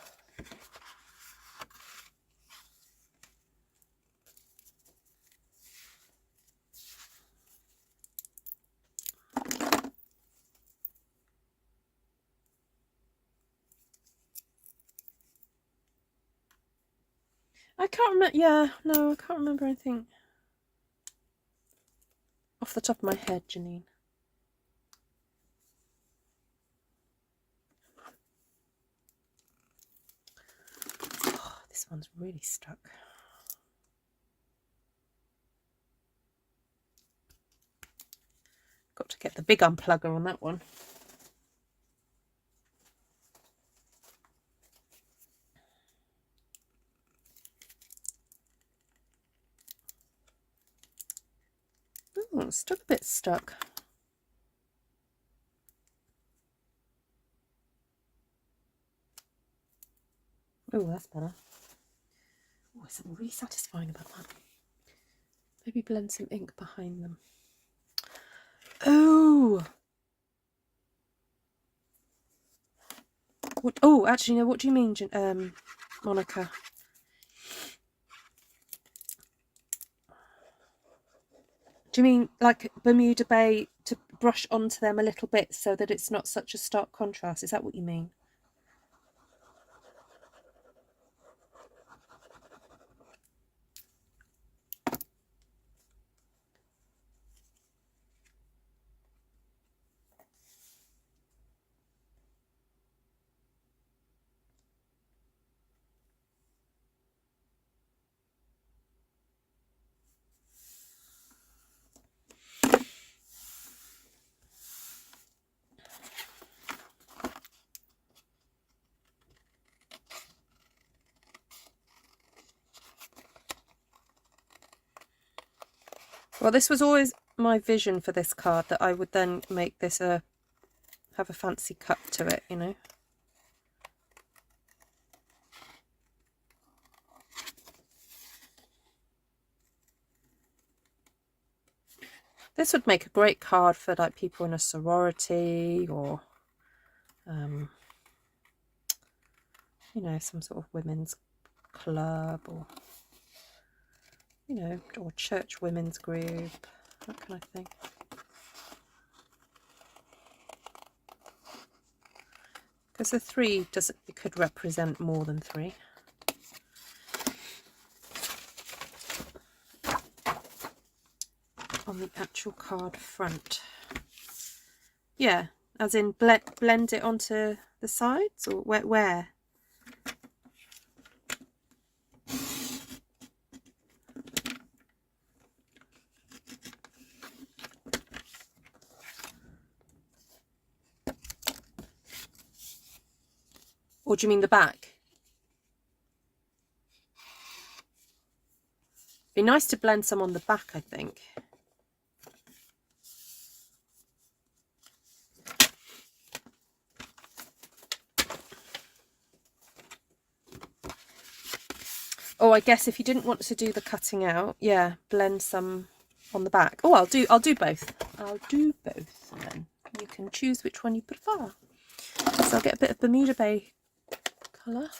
I can't remember. Yeah, no, I can't remember anything off the top of my head, Janine. Oh, this one's really stuck. Got to get the big unplugger on that one. Oh, it's still a bit stuck. Oh, that's better. Oh, there's something really satisfying about that. Maybe blend some ink behind them. Oh! What? Oh, actually, no. What do you mean, Monica? Do you mean like Bermuda Bay to brush onto them a little bit so that it's not such a stark contrast? Is that what you mean? Well, this was always my vision for this card, that I would then make this have a fancy cut to it, you know. This would make a great card for like people in a sorority, or you know, some sort of women's club, or you know, or church women's group, that kind of thing. Because the 3 doesn't, it could represent more than 3. On the actual card front. Yeah, as in blend it onto the sides, or where? Or do you mean the back? Be nice to blend some on the back, I think. Oh, I guess if you didn't want to do the cutting out, yeah, blend some on the back. Oh, I'll do both. I'll do both, and then you can choose which one you prefer. So I'll get a bit of Bermuda Bay colour.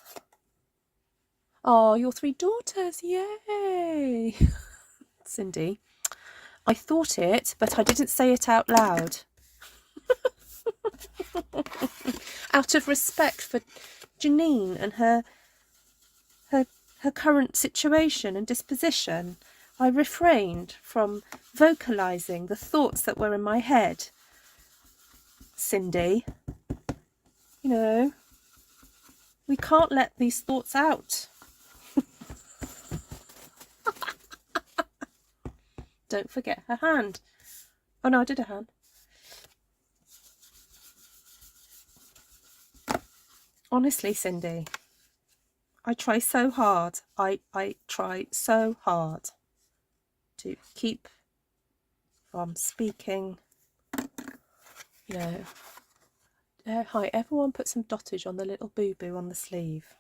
Oh, your 3 daughters, yay! Cindy, I thought it, but I didn't say it out loud. Out of respect for Janine and her current situation and disposition, I refrained from vocalising the thoughts that were in my head. Cindy, you know, we can't let these thoughts out. Don't forget her hand. Oh no, I did a hand. Honestly, Cindy, I try so hard. I try so hard to keep from speaking, you know. Hi, everyone put some dottage on the little boo-boo on the sleeve.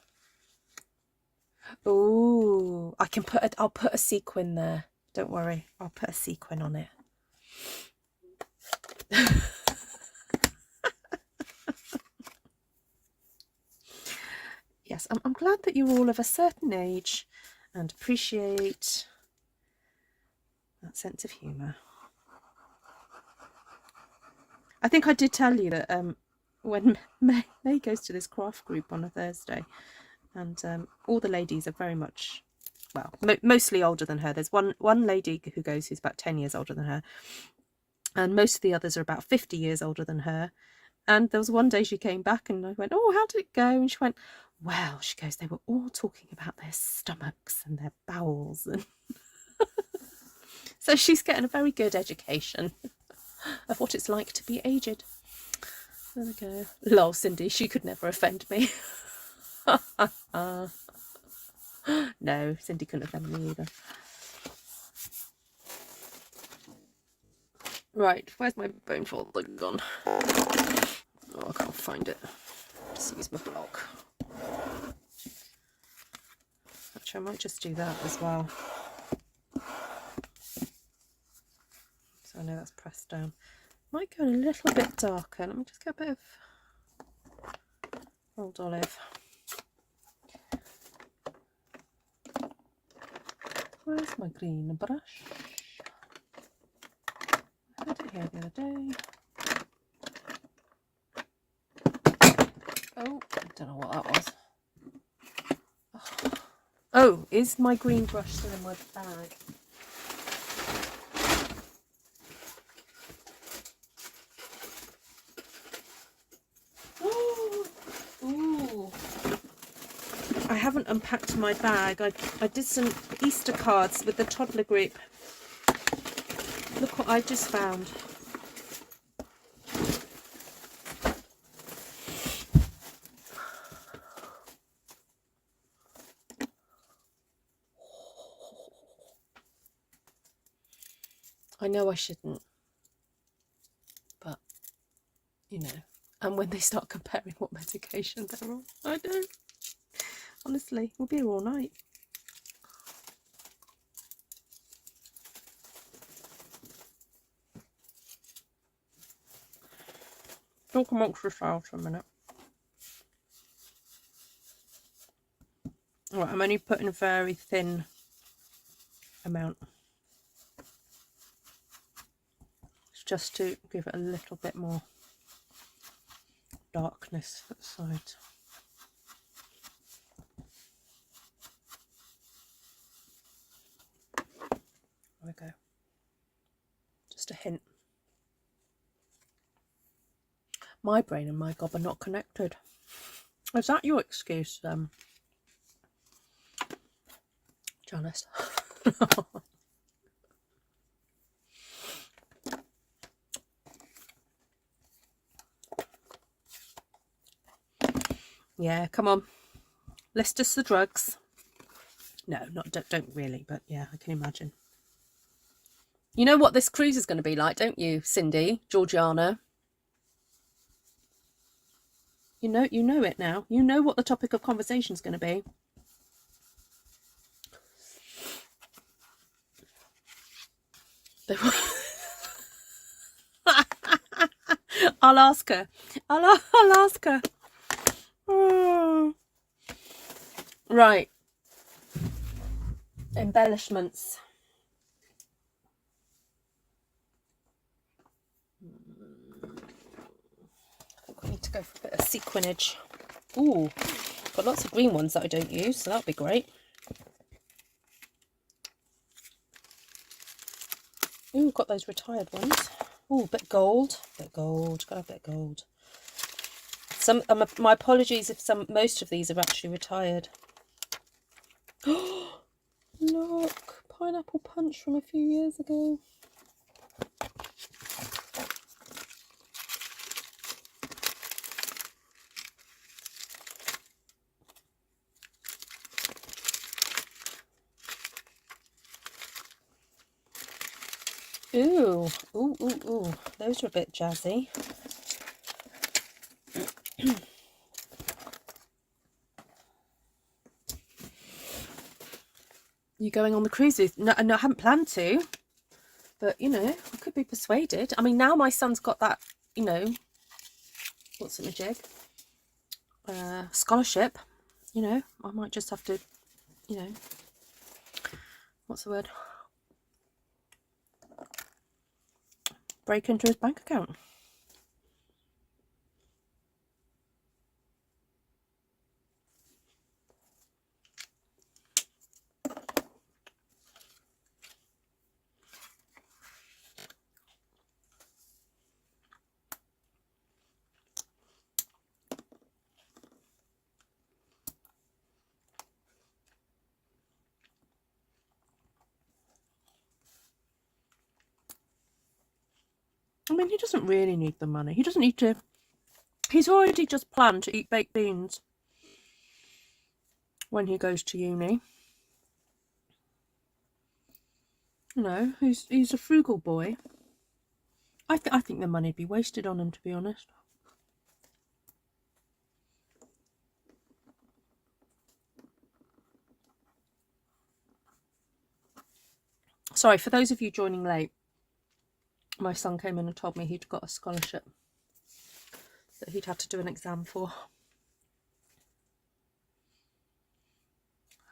Oh, I'll put a sequin there. Don't worry, I'll put a sequin on it. Yes, I'm glad that you're all of a certain age and appreciate that sense of humour. I think I did tell you that when May goes to this craft group on a Thursday, and all the ladies are very much, well, mostly older than her. There's one lady who goes who's about 10 years older than her, and most of the others are about 50 years older than her. And there was one day she came back and I went, oh, how did it go? And she went, well, she goes, they were all talking about their stomachs and their bowels. And so she's getting a very good education of what it's like to be aged. There we go. Lol, Cindy, she could never offend me. No, Cindy couldn't offend me either. Right, where's my bone folder gone? Oh, I can't find it. Let's use my block. Actually, I might just do that as well. So I know that's pressed down. Might go a little bit darker. Let me just get a bit of old olive. Where's my green brush? I had it here the other day. Oh, I don't know what that was. Oh, is my green brush still in my bag? Ooh. I haven't unpacked my bag. I did some Easter cards with the toddler group. Look what I just found. I know I shouldn't, but, you know, and when they start comparing what medication they're on, I know. Honestly, we'll be here all night. Talk amongst yourselves for a minute. Right, I'm only putting a very thin amount. It's just to give it a little bit more darkness at the sides. There we go. Just a hint. My brain and my gob are not connected. Is that your excuse, Janice? Yeah, come on. List us the drugs. No, don't really, but yeah, I can imagine. You know what this cruise is going to be like, don't you, Cindy, Georgiana? You know it now. You know what the topic of conversation is going to be. I'll ask her. I'll ask her. Oh. Right. Embellishments. I think we need to go for a bit of sequinage. Ooh, got lots of green ones that I don't use, so that'll be great. Ooh, got those retired ones. Ooh, a bit gold. Gotta have a bit of gold. Some my apologies if most of these are actually retired. Look, pineapple punch from a few years ago. Ooh, ooh. Those are a bit jazzy. You going on the cruises? No, I haven't planned to. But, you know, I could be persuaded. I mean, now my son's got that, you know, what's in the jig? Scholarship. You know, I might just have to, you know, what's the word? Break into his bank account. I mean, he doesn't really need the money. He doesn't need to. He's already just planned to eat baked beans when he goes to uni. You know, he's a frugal boy. I think the money'd be wasted on him, to be honest. Sorry, for those of you joining late, my son came in and told me he'd got a scholarship that he'd had to do an exam for.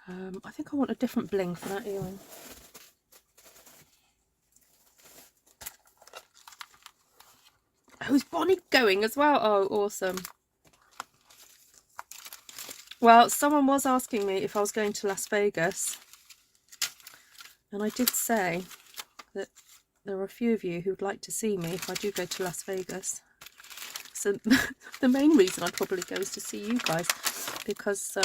I think I want a different bling for that earring. Oh, is Bonnie going as well? Oh, awesome. Well, someone was asking me if I was going to Las Vegas. And I did say that there are a few of you who'd like to see me if I do go to Las Vegas. So the main reason I'd probably go is to see you guys. Because,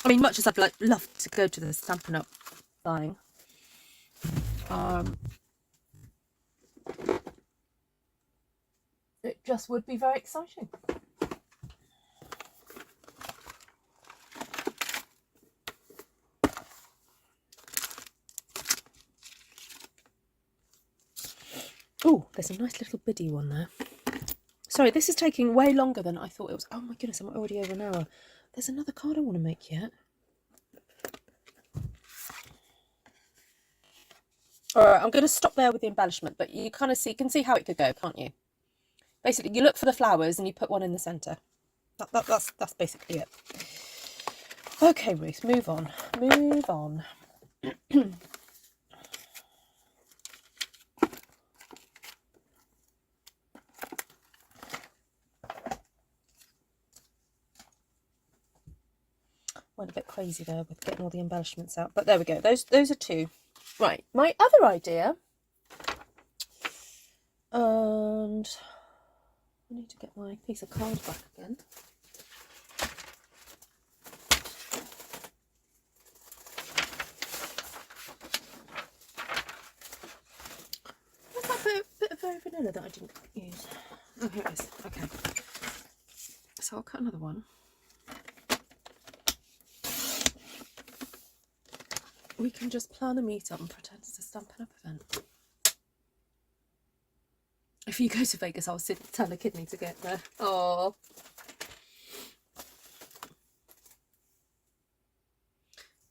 I mean, much as I'd love to go to the Stampin' Up thing, it just would be very exciting. Oh, there's a nice little biddy one there. Sorry, this is taking way longer than I thought it was. Oh my goodness, I'm already over an hour. There's another card I want to make yet. All right, I'm going to stop there with the embellishment, but you kind of can see how it could go, can't you? Basically, you look for the flowers and you put one in the centre. That's basically it. Okay, Ruth, move on. Move on. Went a bit crazy there with getting all the embellishments out, but there we go. Those are two. Right, my other idea, and I need to get my piece of card back again. Where's that bit of very vanilla that I didn't use? Oh, here it is. Okay. So I'll cut another one. We can just plan a meet-up and pretend it's a Stampin' Up event. If you go to Vegas, I'll tell a kidney to get there. Oh.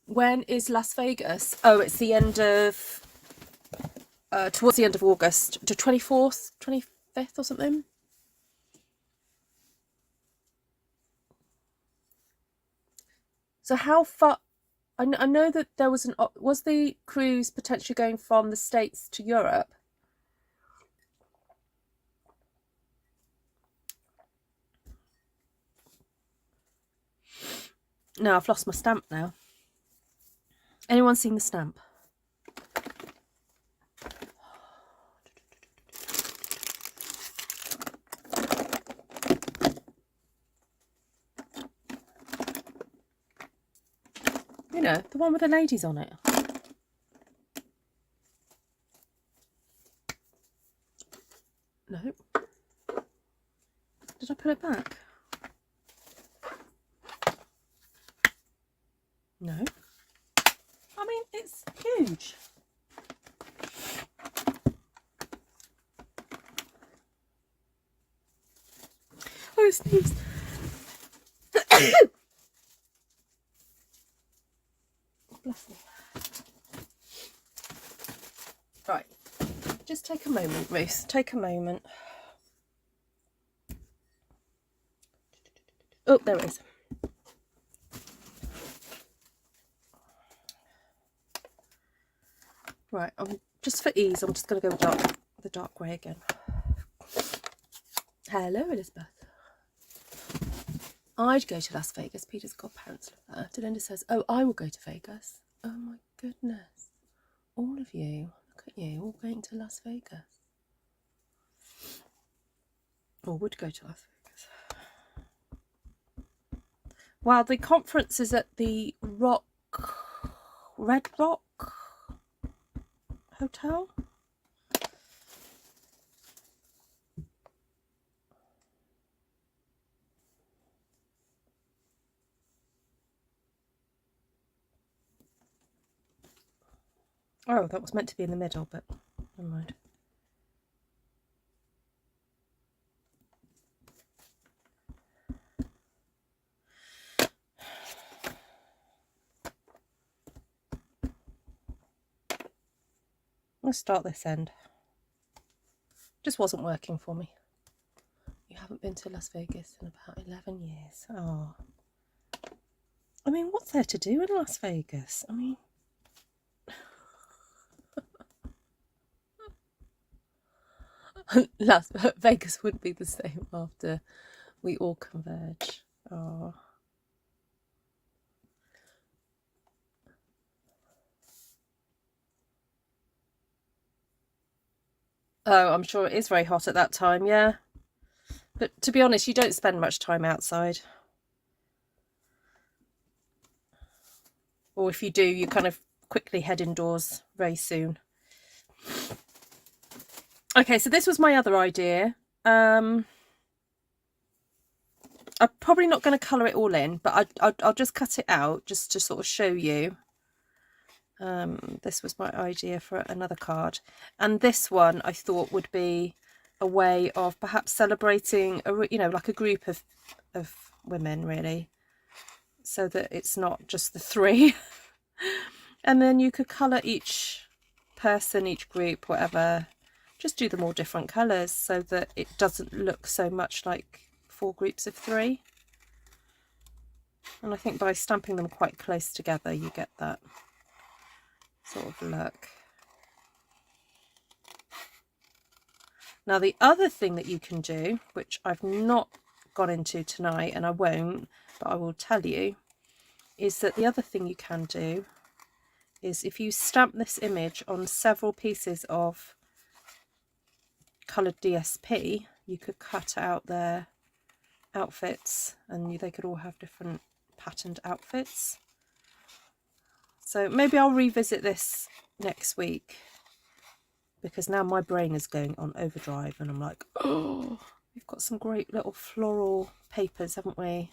When is Las Vegas? Oh, it's the end of... towards the end of August. To 24th, 25th or something. So how far... I know that there was was the cruise potentially going from the States to Europe? No, I've lost my stamp now. Anyone seen the stamp? You know, the one with the ladies on it. No. Did I put it back? No. I mean, it's huge. Oh, sneeze. Bless me. Right. Just take a moment, Ruth. Take a moment. Oh, there it is. Right, just for ease, I'm just going to go with the dark grey again. Hello, Elizabeth. I'd go to Las Vegas. Peter's godparents live there. Delinda says, oh, I will go to Vegas. Oh my goodness. All of you. Look at you, all going to Las Vegas. Or would go to Las Vegas. Wow, the conference is at the Red Rock Hotel. Oh, that was meant to be in the middle, but never mind. Let's start this end. Just wasn't working for me. You haven't been to Las Vegas in about 11 years. Oh. I mean, what's there to do in Las Vegas? I mean... Las Vegas would be the same after we all converge. Oh. Oh, I'm sure it is very hot at that time, yeah. But to be honest, you don't spend much time outside. Or if you do, you kind of quickly head indoors very soon. Okay, so this was my other idea. I'm probably not going to colour it all in, but I'll just cut it out just to sort of show you This was my idea for another card, and this one I thought would be a way of perhaps celebrating like a group of women, really, so that it's not just the three. And then you could colour each person, each group, whatever, just do them all different colours so that it doesn't look so much like 4 groups of 3. And I think by stamping them quite close together you get that sort of look. Now the other thing that you can do, which I've not gone into tonight and I won't, but I will tell you, is that the other thing you can do is if you stamp this image on several pieces of coloured DSP, you could cut out their outfits and they could all have different patterned outfits. So maybe I'll revisit this next week, because now my brain is going on overdrive and I'm like, oh, we've got some great little floral papers, haven't we,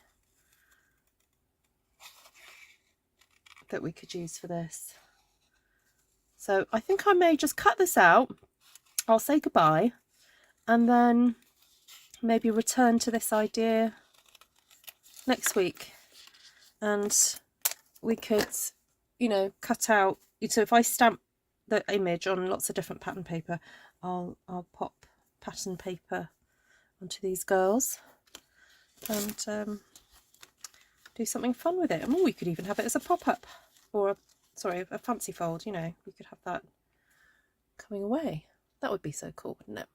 that we could use for this. So I think I may just cut this out. I'll say goodbye and then maybe return to this idea next week, and we could, cut out. So if I stamp the image on lots of different pattern paper, I'll pop pattern paper onto these girls and do something fun with it. And we could even have it as a pop-up, or a fancy fold. We could have that coming away. That would be so cool, wouldn't it?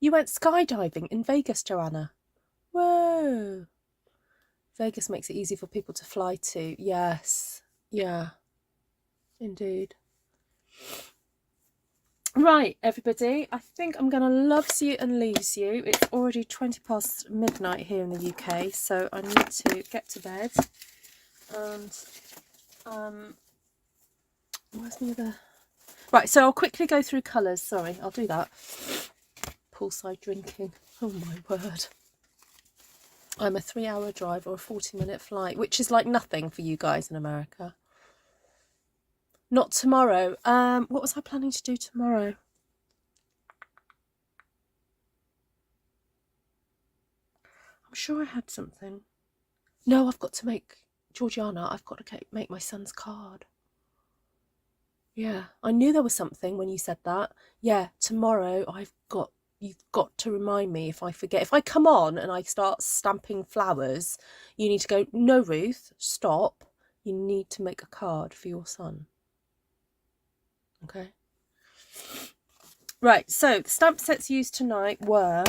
You went skydiving in Vegas, Joanna. Whoa. Vegas makes it easy for people to fly to. Yes. Yeah. Indeed. Right, everybody. I think I'm going to loves you and leaves you. It's already 20 past midnight here in the UK, so I need to get to bed. And where's my other... Right, so I'll quickly go through colours. Sorry, I'll do that. Poolside drinking. Oh my word. I'm a 3-hour drive or a 40-minute flight, which is like nothing for you guys in America. Not tomorrow. What was I planning to do tomorrow? I'm sure I had something. No, I've got to make Georgiana. I've got to make my son's card. Yeah, I knew there was something when you said that. Yeah, tomorrow you've got to remind me if I forget. If I come on and I start stamping flowers, you need to go, no, Ruth, stop. You need to make a card for your son. Okay. Right, so the stamp sets used tonight were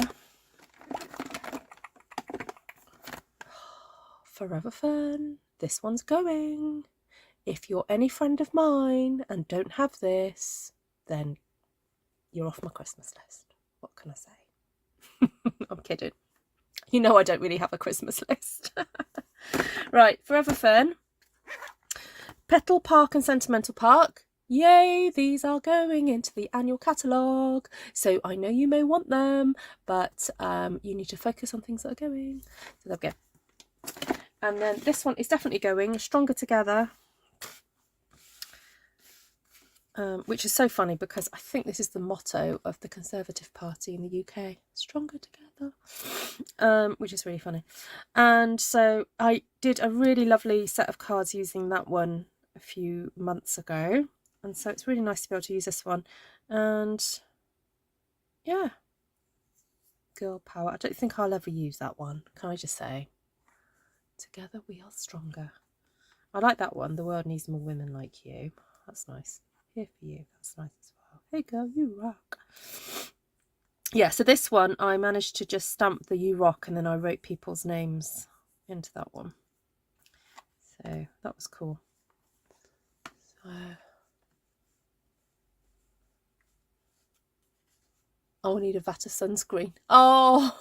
Forever Fern. This one's going. If you're any friend of mine and don't have this, then you're off my Christmas list. What can I say? I'm kidding. You know I don't really have a Christmas list. Right, Forever Fern. Petal, Park and Sentimental Park. Yay, these are going into the annual catalogue. So I know you may want them, but you need to focus on things that are going. So there we go. And then this one is definitely going, Stronger Together. Which is so funny because I think this is the motto of the Conservative Party in the UK. Stronger together. Which is really funny. And so I did a really lovely set of cards using that one a few months ago. And so it's really nice to be able to use this one. And yeah. Girl power. I don't think I'll ever use that one. Can I just say? Together we are stronger. I like that one. The world needs more women like you. That's nice. Here for you. That's nice as well. Hey girl, you rock. Yeah, so this one I managed to just stamp the you rock and then I wrote people's names into that one. So that was cool. So I need a vat of sunscreen. Oh.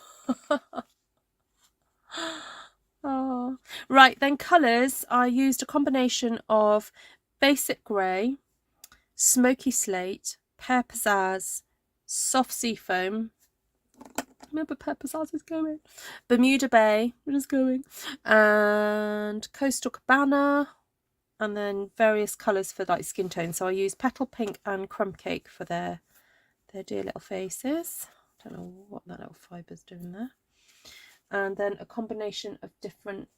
Oh. Right, then colours. I used a combination of basic grey, Smoky Slate, Pear Pizzazz, Soft Seafoam. Remember Pear Pizzazz is going. Bermuda Bay, which is going. And Coastal Cabana. and then various colours for like skin tone. So I use Petal Pink and Crumb Cake for their dear little faces. Don't know what that little fiber's doing there. And then a combination of different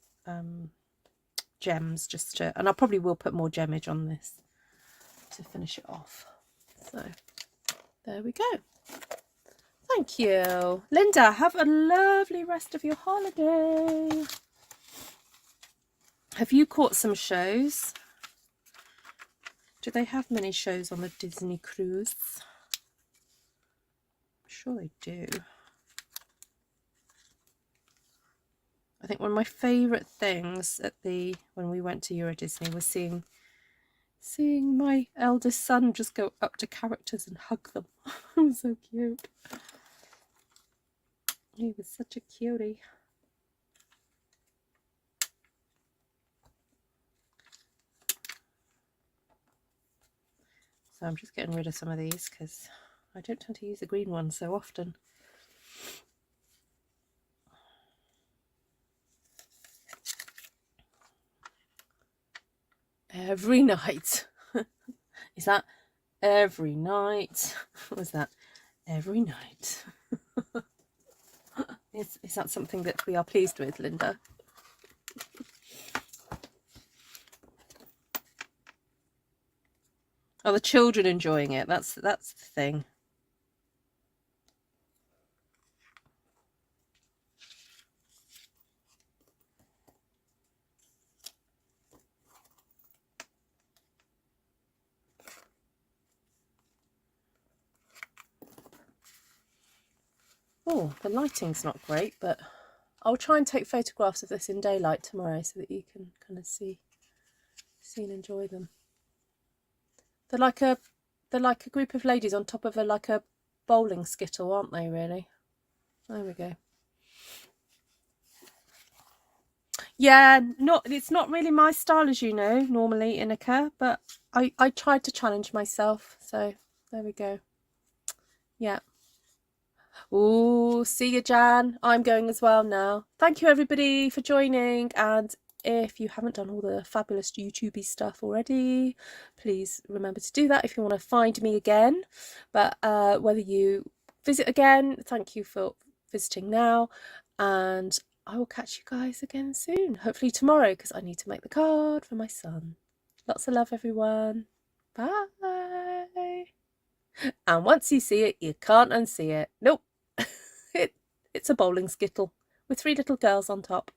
gems, just to, and I probably will put more gemmage on this to finish it off. So there we go. Thank you, Linda. Have a lovely rest of your holiday. Have you caught some shows? Do they have many shows on the Disney cruise? I'm sure they do. I think one of my favourite things at when we went to Euro Disney was seeing my eldest son just go up to characters and hug them. It was so cute. He was such a cutie. So I'm just getting rid of some of these because I don't tend to use the green ones so often. Every night. Is that every night? What was that? Every night. Is that something that we are pleased with, Linda? Are the children enjoying it? That's the thing. Oh, the lighting's not great, but I'll try and take photographs of this in daylight tomorrow so that you can kind of see and enjoy them. They're like a group of ladies on top of like a bowling skittle, aren't they, really? There we go. Yeah, it's not really my style, as you know, normally, Inika, but I tried to challenge myself, so there we go. Yeah. Oh, see you, Jan. I'm going as well now. Thank you, everybody, for joining. And if you haven't done all the fabulous YouTubey stuff already, please remember to do that if you want to find me again. But whether you visit again, thank you for visiting now. And I will catch you guys again soon. Hopefully tomorrow, because I need to make the card for my son. Lots of love, everyone. Bye. And once you see it, you can't unsee it. Nope. It's a bowling skittle with 3 little girls on top.